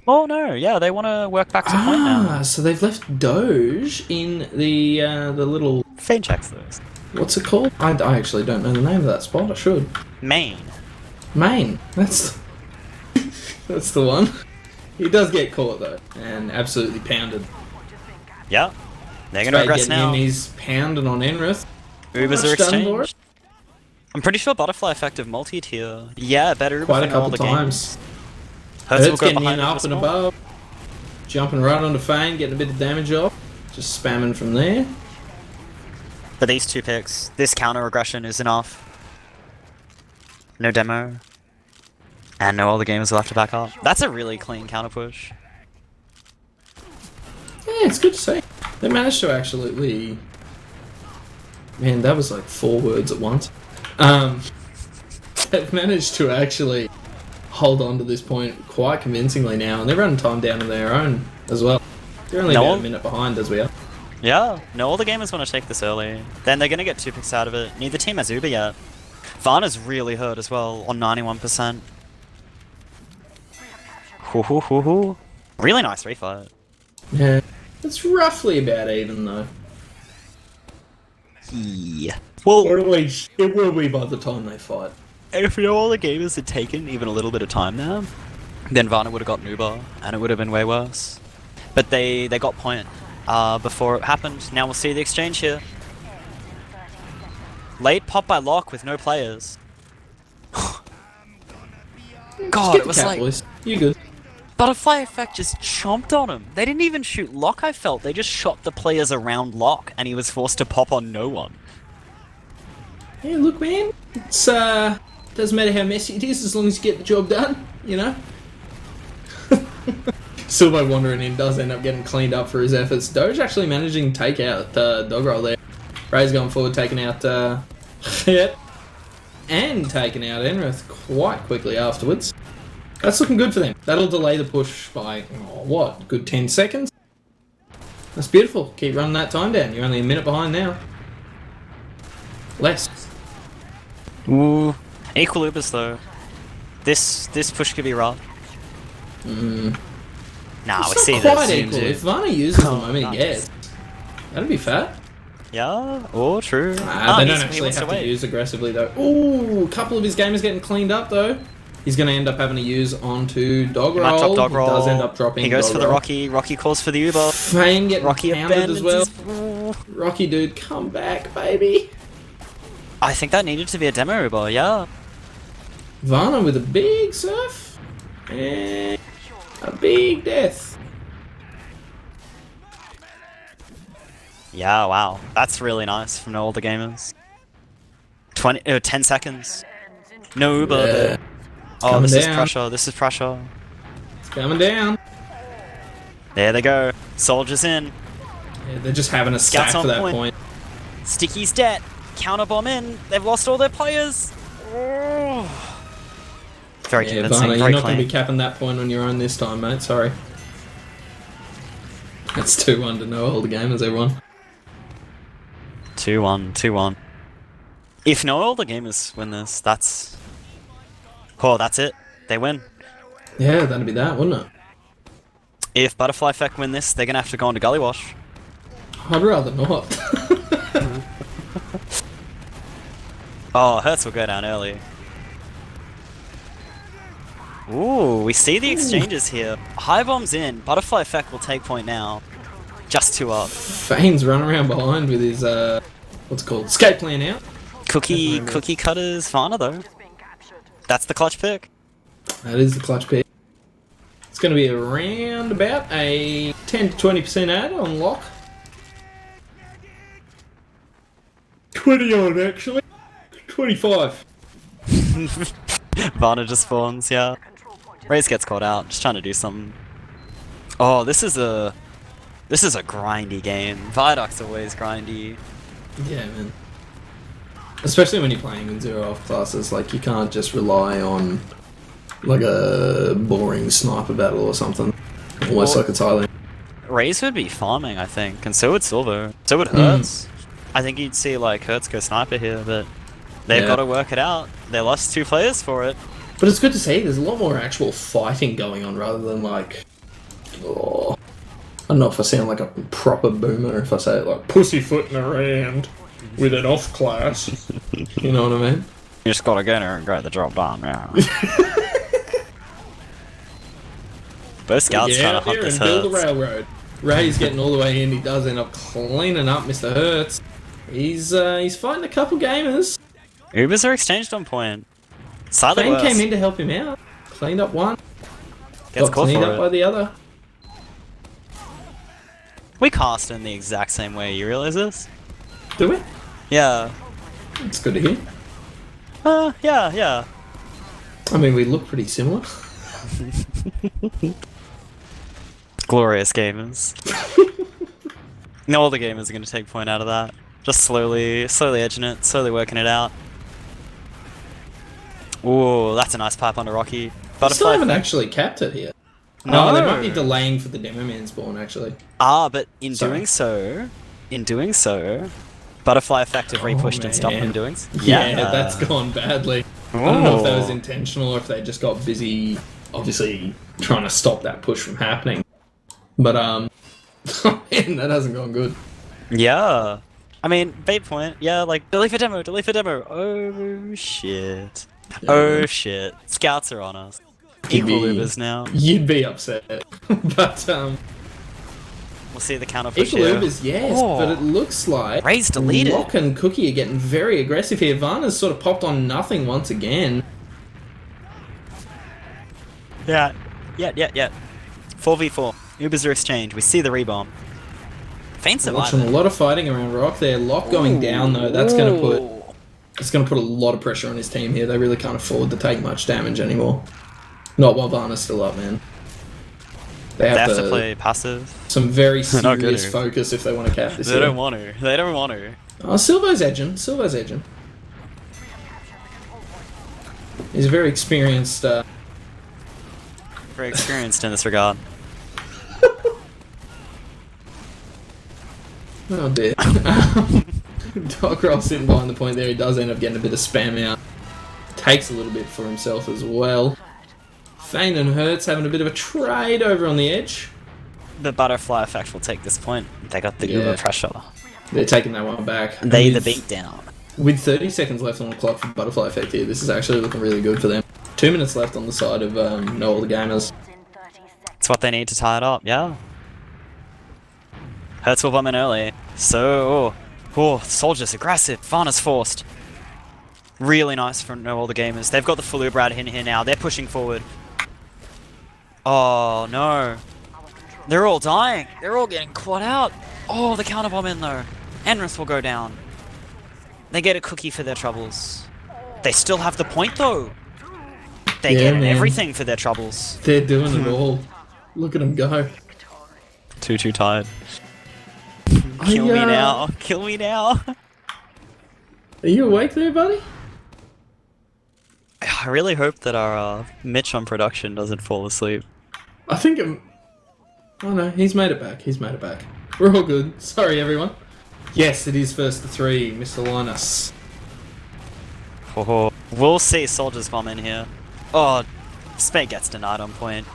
Oh no, yeah, they want to work back to point now. So they've left Doge in the little, Feign checks those. what's it called? I actually don't know the name of that spot. I should. Main. Main. That's the one. He does get caught though, and absolutely pounded. Yeah. They're going to regress now. He's pounding on Enrith. Ubers are Much done for exchanged. I'm pretty sure butterfly effective multied here. Yeah, better Uber Quite a for all couple the times. games. Hertz will Hertz go getting behind in it up for and small. above, jumping right onto Fane, getting a bit of damage off, just spamming from there. For these 2 picks, this counter aggression is enough. No demo. And no other gamers will have to back up. That's a really clean counter push. Yeah, it's good to see. They managed to actually... Man, that was like 4 words at once. They've managed to actually hold on to this point quite convincingly now, and they're running time down on their own as well. They're only about a minute behind as we are. Yeah, no, all the gamers want to take this early. Then they're going to get 2 picks out of it. Neither team has Uber yet. Varna's really hurt as well, on 91%. Really nice refight. Yeah, it's roughly about even though. Yeah. Well, Or at least it will be by the time they fight. if all the gamers had taken even a little bit of time there, then Varna would have gotten Uber, and it would have been way worse. But they got point before it happened. Now we'll see the exchange here. Late pop by Lock with no players. God, it was like Boys. You good? Butterfly Effect just chomped on him. They didn't even shoot Lock, I felt. They just shot the players around Lock, and he was forced to pop on no one. Yeah, look, man. It's doesn't matter how messy it is as long as you get the job done. You know. Silvo wandering in does end up getting cleaned up for his efforts. Doge actually managing to take out dog roll there. Ray's going forward, taking out yep, and taking out Enrith quite quickly afterwards. That's looking good for them. That'll delay the push by what? Good 10 seconds. That's beautiful. Keep running that time down. You're only a minute behind now. Less. Ooh. Equal Ubers though. This push could be rough. Mm. Nah, we It's see not that quite zoom equal. to. If Varna uses the Oh, moment he nice. gets, that'd be fat. Yeah, or true. They he don't actually wants have to to wait. use aggressively though. Ooh, a couple of his gamers getting cleaned up though. He's going to end up having to use onto dog He roll. might drop dog roll. He does end up dropping. He goes dog for the roll. Rocky. Rocky calls for the Uber. Fane getting Rocky pounded as well. abandons his- Rocky dude, come back, baby. I think that needed to be a demo Uber, yeah. Varna with a big surf. And a big death. Yeah, wow. That's really nice from all the gamers. 10 seconds. No Uber. Yeah. Oh, coming this is down. pressure. This is pressure. It's coming down. There they go. Soldiers in. Yeah, they're just having a Scouts stack on for that point. point. Sticky's dead. Counter bomb in. They've lost all their players. Oh. Very Yeah, convincing. Varna, you're Very not going to clean. be capping that point on your own this time, mate. Sorry. That's 2-1 to no older gamers, everyone. 2-1. 2-1. If no older gamers win this, that's... Oh, that's it. They win. Yeah, that'd be that, wouldn't it? If Butterfly Effect win this, they're going to have to go on to Gully Wash. I'd rather not. Oh, Hertz will go down early. Ooh, we see the exchanges here. High bomb's in. Butterfly Effect will take point now. Just 2 up. Fane's running around behind with his, what's it called? Escape plan out. Cookie Cutter's Varna though. That's the clutch pick. That is the clutch pick. It's going to be around about a 10 to 20% ad on lock. 20 on actually. 25. Varna just spawns, yeah. Raze gets caught out, just trying to do something. Oh, this is a grindy game. Viaduct's always grindy. Yeah, man. Especially when you're playing in 0 off classes, like you can't just rely on like a boring sniper battle or something. Almost like it's highly. Raze would be farming, I think, and so would Silver. So would Hertz. I think you'd see like Hertz go sniper here, but they've Yeah. got to work it out. They lost 2 players for it. But it's good to see there's a lot more actual fighting going on rather than like, oh, I don't know if I sound like a proper boomer if I say it like pussyfooting around with an off class. You know what I mean? You just gotta get her and get the job done, yeah. Both scouts trying to hunt this build a Hertz. railroad. Ray's getting all the way in. He does end up cleaning up Mr. Hertz. He's fighting a couple gamers. Ubers are exchanged on point. Slightly Fane worse. came in to help him out. Cleaned up one. Gets Got caught cleaned for up it. by the other. We cast in the exact same way, you realize this? Do we? Yeah. It's good to hear. Yeah. I mean, we look pretty similar. Glorious gamers. No, all the gamers are going to take point out of that. Just slowly edging it, slowly working it out. Ooh, that's a nice pipe under Rocky. Still Butterfly. haven't actually capped it here. No. Oh, they might be delaying for the demo man spawn, actually. But in Sorry. doing so, Butterfly Effective repushed and stopped man. him doing so. Yeah, that's gone badly. I don't know if that was Ooh. intentional or if they just got busy, obviously, trying to stop that push from happening. But, man, that hasn't gone good. Yeah. I mean, bait point, yeah, like, delete for demo. Oh, shit. Oh, shit. Scouts are on us. You'd Equal be- Ubers now. You'd be upset. But, We'll see the counter push equal here. Ubers, yes, Oh. but it looks like Ray's deleted. Lock and Cookie are getting very aggressive here. Varna's sort of popped on nothing once again. Yeah. 4v4. Ubers are exchanged. We see the rebomb. Faint Watching a survivor. lot of fighting around Rock there. Lock going down though. That's going to put a lot of pressure on his team here. They really can't afford to take much damage anymore. Not while Varna's still up, man. They They have, have to play passive. some very Not good. serious focus if they want to cap this. They here. don't want to. They don't want to. Oh, Silvo's edging. He's a very experienced. Very experienced in this regard. Oh dear. Dog Roll sitting behind the point there. He does end up getting a bit of spam out. takes a little bit for himself as well. Fane and Hertz having a bit of a trade over on the edge. The butterfly effect will take this point. They got the uber pressure. They're taking that one back. They the beat down. With 30 seconds left on the clock for butterfly effect here, this is actually looking really good for them. 2 minutes left on the side of No Older Gamers. It's what they need to tie it up, yeah. Hertz will bomb in early. So, Soldier's aggressive. Varna's forced. Really nice from No Older Gamers. They've got the full Uber out in here now. They're pushing forward. Oh no. They're all dying. They're all getting quad out. Oh, the counter bomb in though. Enrith will go down. They get a cookie for their troubles. They still have the point though. They get everything for their troubles. They're doing it all. Look at them go. Too tired. Kill me now. Kill me now. Are you awake there, buddy? I really hope that our Mitch on production doesn't fall asleep. I think oh no, he's made it back. He's made it back. We're all good. Sorry, everyone. Yes, it is first to 3, Mr. Linus. Oh, we'll see Soldier's bomb in here. Oh, Spade gets denied on point.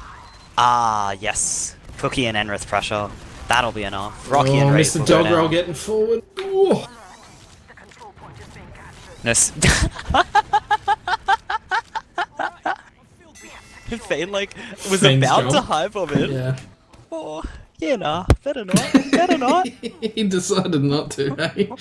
Ah, yes. Cookie and Enrith pressure. That'll be enough. Rocky and Rafe Mr. will go Doggerel down. getting forward. Ooh. Yes. Fane was Fane's about jump. to high bomb it. Yeah. Oh, yeah, nah. Better not. Better not. He decided not to, hey?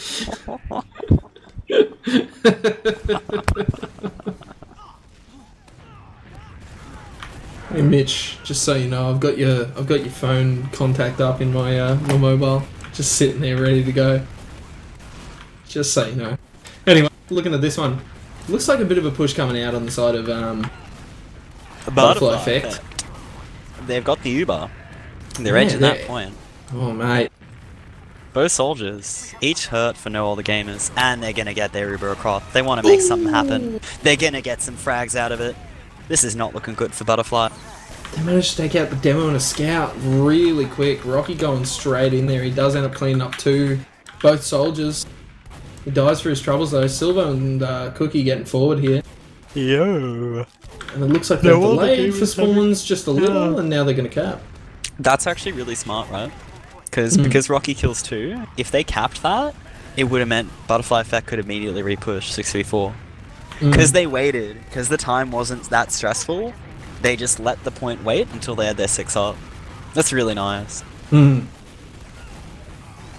Hey Mitch, just so you know, I've got your phone contact up in my my mobile, just sitting there ready to go. Just so you know. Anyway, looking at this one, looks like a bit of a push coming out on the side of butterfly effect. They've got the Uber. They're edging that point. Oh mate, Both soldiers, each hurt for No Older Gamers, and they're gonna get their Uber across. They want to make something happen. They're gonna get some frags out of it. This is not looking good for Butterfly. they managed to take out the demo and a scout really quick. Rocky going straight in there. He does end up cleaning up both soldiers. He dies for his troubles though. Silver and Cookie getting forward here. Yo. And it looks like they're delayed for spawns just a little, and now they're going to cap. That's actually really smart, right? Because Rocky kills 2, if they capped that, it would have meant Butterfly Effect could immediately repush 6v4. Because they waited, because the time wasn't that stressful, they just let the point wait until they had their 6 up. That's really nice.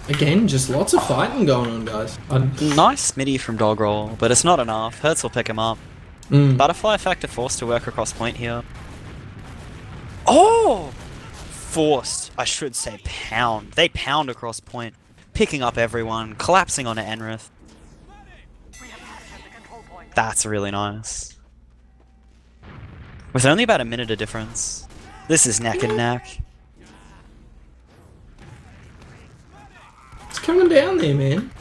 Again, just lots of fighting going on, guys. Nice midi from Doggerel, but it's not enough. Hertz will pick him up. Butterfly Effect are forced to work across point here. Oh! Forced, I should say pound. They pound across point, picking up everyone, collapsing onto Enrith. That's really nice. With only about a minute of difference, this is neck and neck. It's coming down there, man.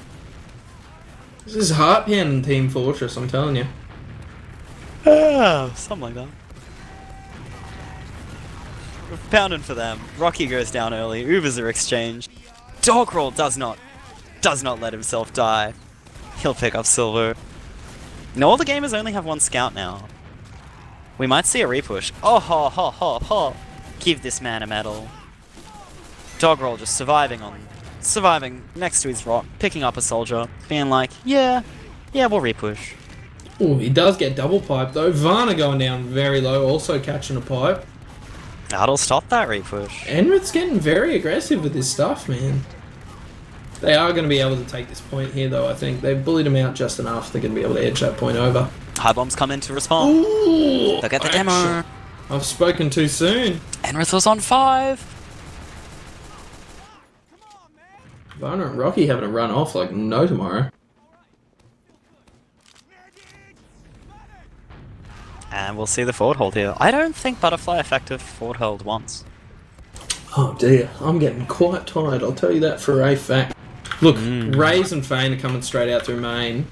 This is heart pounding Team Fortress, I'm telling you. Something like that. Pounding for them. Rocky goes down early. Ubers are exchanged. Doggerel does not let himself die. He'll pick up silver. No, all the gamers only have 1 scout now. We might see a repush. Oh ho ho ho ho! Give this man a medal. Doggerel just surviving next to his rock, picking up a soldier, being like, yeah, we'll repush. Oh, he does get double pipe though. Varna going down very low, also catching a pipe. That'll stop that repush. Enrith's getting very aggressive with this stuff, man. They are going to be able to take this point here, though, I think. They've bullied him out just enough. They're going to be able to edge that point over. High bombs come in to respond. Ooh, Look at the demo. I've spoken too soon. Enrith was on 5. Varna and Rocky having a run off like no tomorrow. And we'll see the forward hold here. I don't think Butterfly effective forward hold once. Oh dear, I'm getting quite tired, I'll tell you that for a fact. Look, Raze and Fane are coming straight out through main.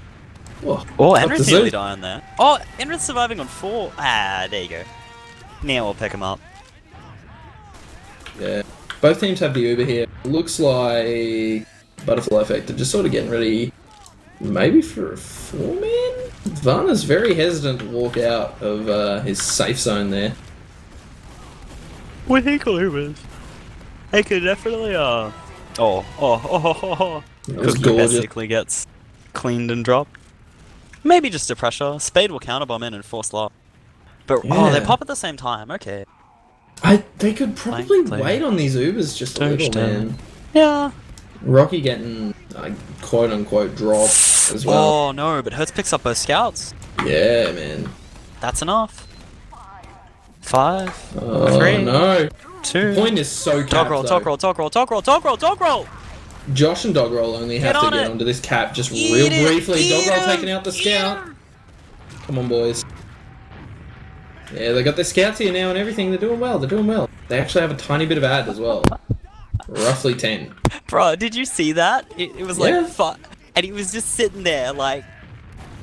Oh, Enrith's nearly dying there. Oh, Enrith's surviving on 4. Ah, there you go. Now we'll pick him up. Yeah, both teams have the Uber here. Looks like Butterfly Effect are just sort of getting ready, maybe for a 4-man? Varna's very hesitant to walk out of his safe zone there. We think Ubers. They could definitely, That was Cookie gorgeous. basically gets cleaned and dropped. Maybe just a pressure. Spade will counterbomb in and force lock. But, they Yeah. pop at the same time, okay. They could probably Likely. wait on these Ubers just a little, man. Yeah. Rocky getting, quote unquote, dropped as well. Oh no, but Hertz picks up both scouts. Yeah, man. That's enough. 5, Oh, 3, no. 2. Point is so capped, Dog roll, though. dog roll, dog roll, dog roll, dog roll, dog roll! Josh and Dogroll only have Get to on get it. onto this cap just Eat real it, briefly. eat Dogroll him, taking out the eat scout. him. Come on, boys. Yeah, they got their scouts here now and everything. They're doing well. They're doing well. They actually have a tiny bit of ad as well. Roughly 10. Bro, did you see that? It was like Yeah. fun. And he was just sitting there, like,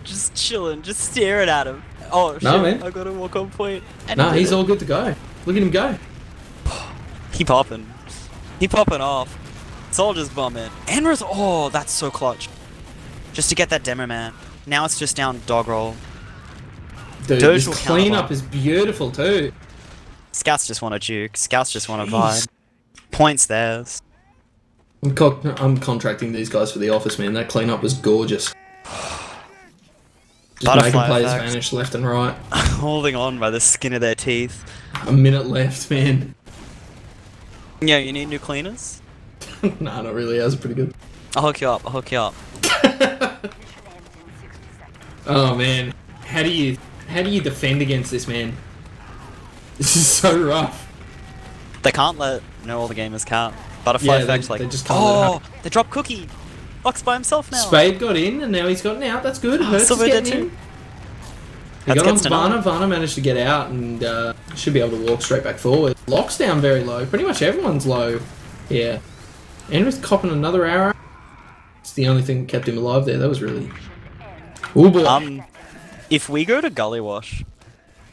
just chilling, just staring at him. Oh shit, No, man. I gotta walk on point. And Nah, he did he's it. all good to go. Look at him go. He popping. He popping off. Soldiers bombing. Enrith, oh, that's so clutch. Just to get that demo man. Now it's just down dog roll. Dude, Doge this will cleanup counterbar. is beautiful too. Scouts just want to juke. Scouts just want to Jeez. vibe. Points theirs. I'm contracting these guys for the office, man. That cleanup was gorgeous. Just Butterfly making players effect. vanish left and right. Holding on by the skin of their teeth. A minute left, man. Yeah, you need new cleaners? Nah, not really. That was pretty good. I'll hook you up, I'll hook you up. Oh man, how do you defend against this, man? This is so rough. They can't let know all the gamers can't. Butterfly Yeah, effect, they like, just can't let it oh, happen. they drop Cookie. Buck's by himself now. Spade got in, and now he's gotten out. That's good. Hertz is Silver did getting in. too. He Hertz got on gets to Varna. know. Varna managed to get out and should be able to walk straight back forward. Lock's down very low. Pretty much everyone's low. Yeah. Enrith copping another arrow. It's the only thing that kept him alive there. That was really... Oh boy. If we go to Gully Wash,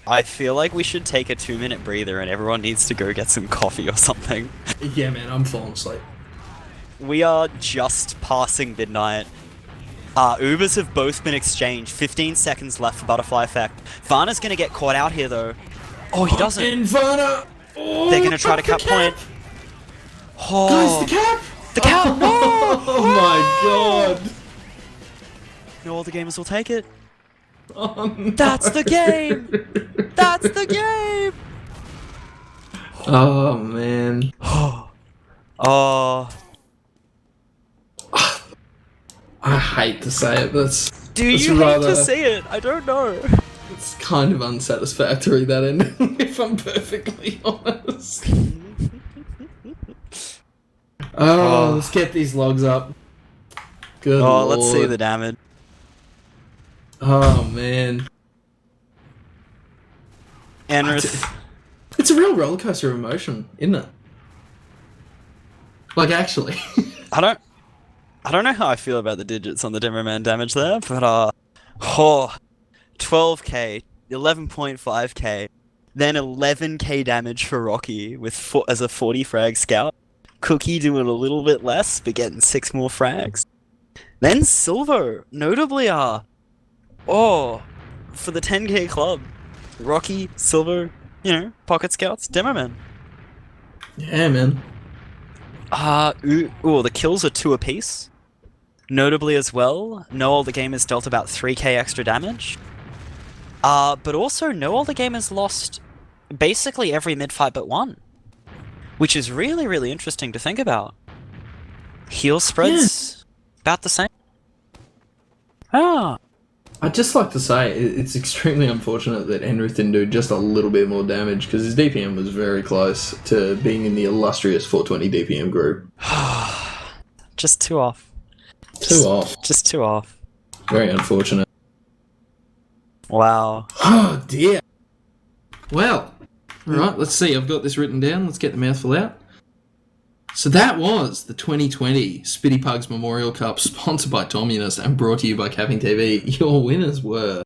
I feel like we should take a 2-minute breather and everyone needs to go get some coffee or something. Yeah, man, I'm falling asleep. We are just passing midnight. Ubers have both been exchanged. 15 seconds left for Butterfly Effect. Varna's gonna get caught out here though. Oh, he doesn't. And Varna! Oh, They're gonna try to the cap point. Oh, Guys, the cap! The cap! No! Oh my god! No, all the gamers will take it. Oh, no. That's the game! That's the game! Oh man. Oh, I hate to say it, but do it's you hate rather, to see it? I don't know. it's kind of unsatisfactory, that ending, if I'm perfectly honest. Oh, let's get these logs up. Good Oh, lord. let's see the damage. Oh man. Enrith. It's a real rollercoaster of emotion, isn't it? Like, actually. I don't know how I feel about the digits on the Demo Man damage there, but 12k, 11.5k, then 11k damage for Rocky with as a 40 frag scout. Cookie doing a little bit less, but getting 6 more frags. Then Silver, notably for the 10k club. Rocky, Silver, pocket scouts, Demo Man. Yeah, man. The kills are 2 apiece. Notably as well, No Older Gamers dealt about 3k extra damage. But also, No Older Gamers lost basically every mid-fight but one. Which is really, really interesting to think about. Heal spreads about the same. I'd just like to say, it's extremely unfortunate that Enrith didn't do just a little bit more damage, because his DPM was very close to being in the illustrious 420 DPM group. Just too off. Too off. Just too off. Very unfortunate. Wow. Oh, dear. Well, alright, let's see. I've got this written down. Let's get the mouthful out. So that was the 2020 Spitty Pugs Memorial Cup, sponsored by Tominus and brought to you by CappingTV. Your winners were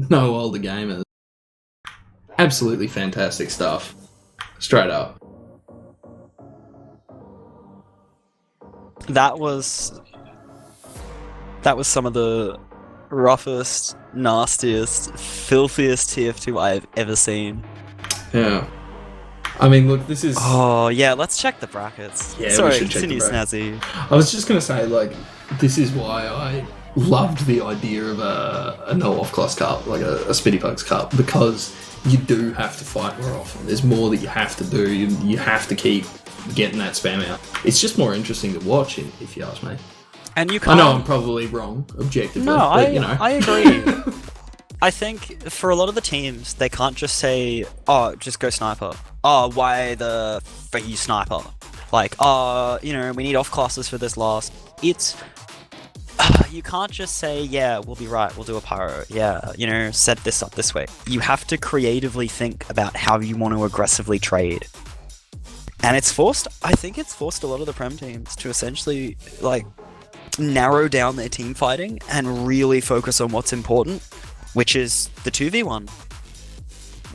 No Older Gamers. Absolutely fantastic stuff. Straight up. That was some of the roughest, nastiest, filthiest TF2 I have ever seen. Yeah. I mean, look, this is... Oh, yeah, let's check the brackets. Yeah, we Sorry, should check the continue, brackets. Snazzy. I was just going to say, like, this is why I loved the idea of a no-off class cup, like a Spitty Pugs cup, because you do have to fight more often. There's more that you have to do. You have to keep getting that spam out. It's just more interesting to watch, if you ask me. And you I can't... know I'm probably wrong, objectively, No, but, you know. I agree. I think for a lot of the teams, they can't just say, oh, just go sniper. Oh, why the free sniper? Like, oh, you know, we need off classes for this last. It's... you can't just say, yeah, we'll be right, we'll do a pyro. Yeah, you know, set this up this way. You have to creatively think about how you want to aggressively trade. And it's forced, I think it's forced a lot of the Prem teams to essentially, like, narrow down their team fighting and really focus on what's important, which is the 2v1.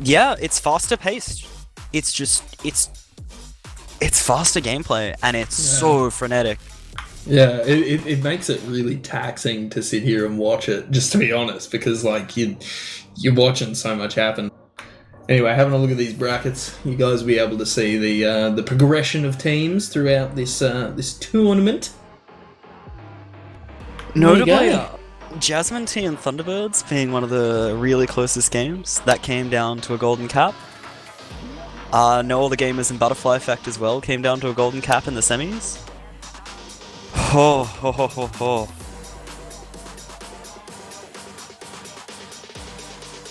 Yeah, it's faster paced. It's just, it's faster gameplay, and it's so frenetic. Yeah, it makes it really taxing to sit here and watch it, just to be honest, because, like, you're watching so much happen. Anyway, having a look at these brackets, you guys will be able to see the progression of teams throughout this this tournament. Notably, Jasmine T and Thunderbirds being one of the really closest games. That came down to a golden cap. No All the Gamers and Butterfly Effect as well came down to a golden cap in the semis. Ho ho ho ho ho.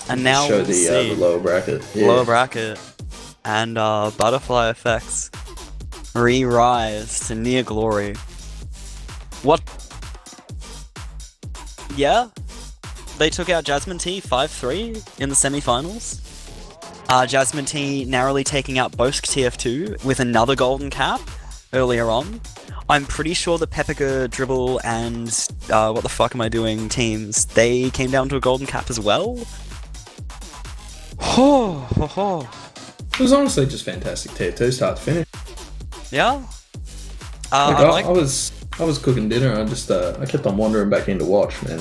And now show we'll the see lower bracket. Yeah. lower bracket, and Butterfly Effects re-rise to near glory. What? Yeah, they took out Jasmine T 5-3 in the semi-finals. Jasmine T narrowly taking out Bosk TF2 with another golden cap earlier on. I'm pretty sure the Peppiger, Dribble, and what the fuck am I doing teams, they came down to a golden cap as well. Ho ho ho. It was honestly just fantastic TF2 start to finish. Yeah. I was cooking dinner. I just I kept on wandering back in to watch, man.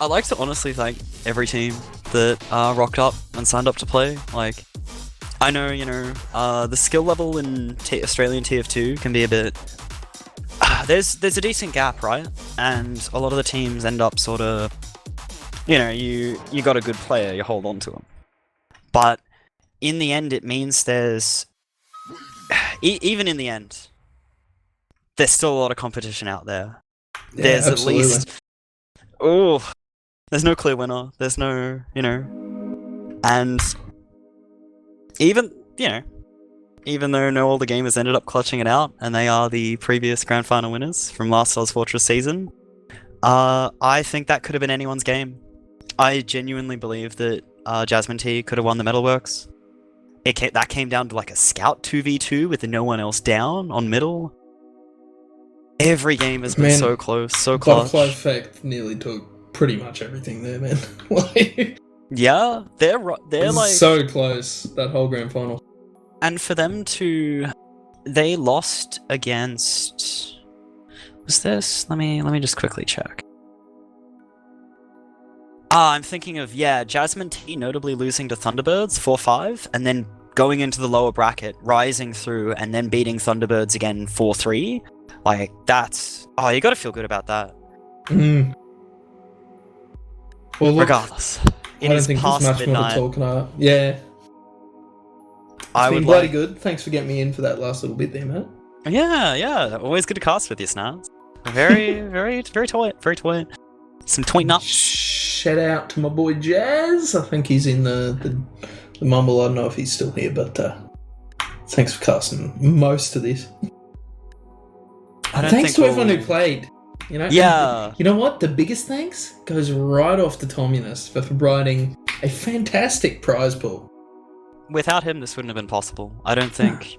I'd like to honestly thank every team that rocked up and signed up to play. Like, I know, you know, the skill level in Australian TF2 can be a bit... there's a decent gap, right? And a lot of the teams end up sort of... You know, you got a good player, you hold on to him. But in the end, it means there's... even in the end, there's still a lot of competition out there. Yeah, There's absolutely. at least... Oh, there's no clear winner. There's no, you know... And... Even, you know, even though No All the Gamers ended up clutching it out, and they are the previous Grand Final winners from last Oz Fortress season, I think that could have been anyone's game. I genuinely believe that Jasmine T could have won the Metalworks. That came down to like a Scout 2v2 with no one else down on middle. Every game has been so close, so clutch. Butterfly Effect nearly took pretty much everything there, man. Like, yeah, they're like so close, that whole grand final. And for them to... They lost against... Was this? Let me just quickly check. I'm thinking of, yeah, Jasmine T notably losing to Thunderbirds 4-5, and then going into the lower bracket, rising through, and then beating Thunderbirds again 4-3. Like, that's... Oh, you gotta feel good about that. Mm. Well, look, regardless. I don't think there's much more to talk about. Yeah. It's been bloody good. Thanks for getting me in for that last little bit there, mate. Yeah. Always good to cast with you, Snaz. Very toy. Some toy nuts. Shout out to my boy Jazz. I think he's in the mumble. I don't know if he's still here, but thanks for casting most of this. Thanks to everyone who played. You know, yeah. You know what? The biggest thanks goes right off to Tominus for providing a fantastic prize pool. Without him, this wouldn't have been possible. I don't think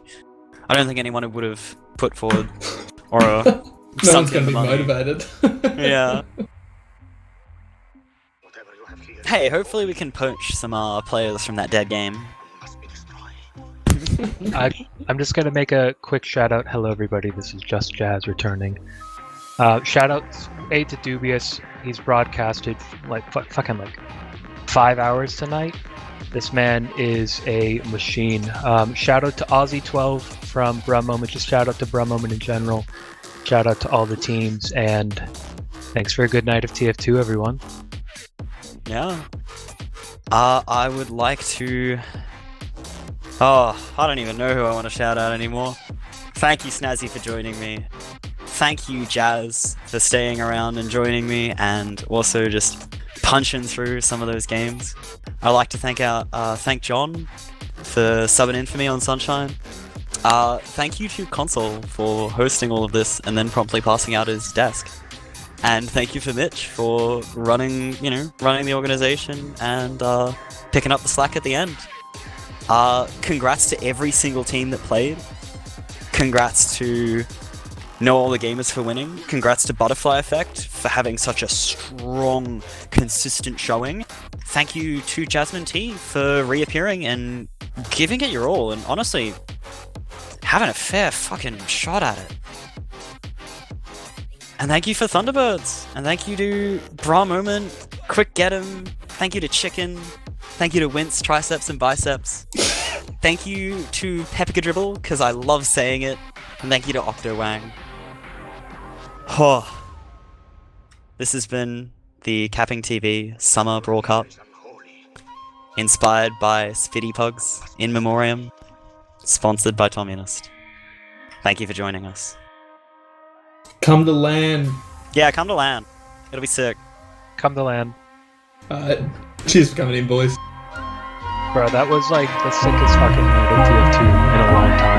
anyone would have put forward or no one's going to be motivated. Yeah. Hey, hopefully we can poach some players from that dead game. I'm just going to make a quick shout out. Hello, everybody. This is Just Jazz returning. Shout out to Dubious. He's broadcasted like fucking like 5 hours tonight. This man is a machine. Shout out to Aussie12 from Bruh Moment. Just shout out to Bruh Moment in general. Shout out to all the teams, and thanks for a good night of TF2, everyone. Yeah. I would like to... Oh, I don't even know who I want to shout out anymore. Thank you, Snazzy, for joining me. Thank you, Jazz, for staying around and joining me, and also just punching through some of those games. I'd like to thank John for subbing in for me on Sunshine. Thank you to Console for hosting all of this and then promptly passing out his desk. And thank you for Mitch for running the organization and picking up the slack at the end. Congrats to every single team that played. Congrats to Know All the Gamers for winning. Congrats to Butterfly Effect for having such a strong, consistent showing. Thank you to Jasmine T for reappearing and giving it your all, and honestly, having a fair fucking shot at it. And thank you for Thunderbirds. And thank you to Bra Moment, Quick Get 'em. Thank you to Chicken. Thank you to Wince, Triceps, and Biceps. Thank you to Pepika Dribble, because I love saying it. And thank you to Octowang. Oh. This has been the CappingTV Summer Brawl Cup. Inspired by Spitty Pugs, in memoriam. Sponsored by Communist. Thank you for joining us. Come to land. Yeah, come to land. It'll be sick. Come to land. Cheers for coming in, boys. Bro, that was like the sickest fucking night of TF2 in a long time.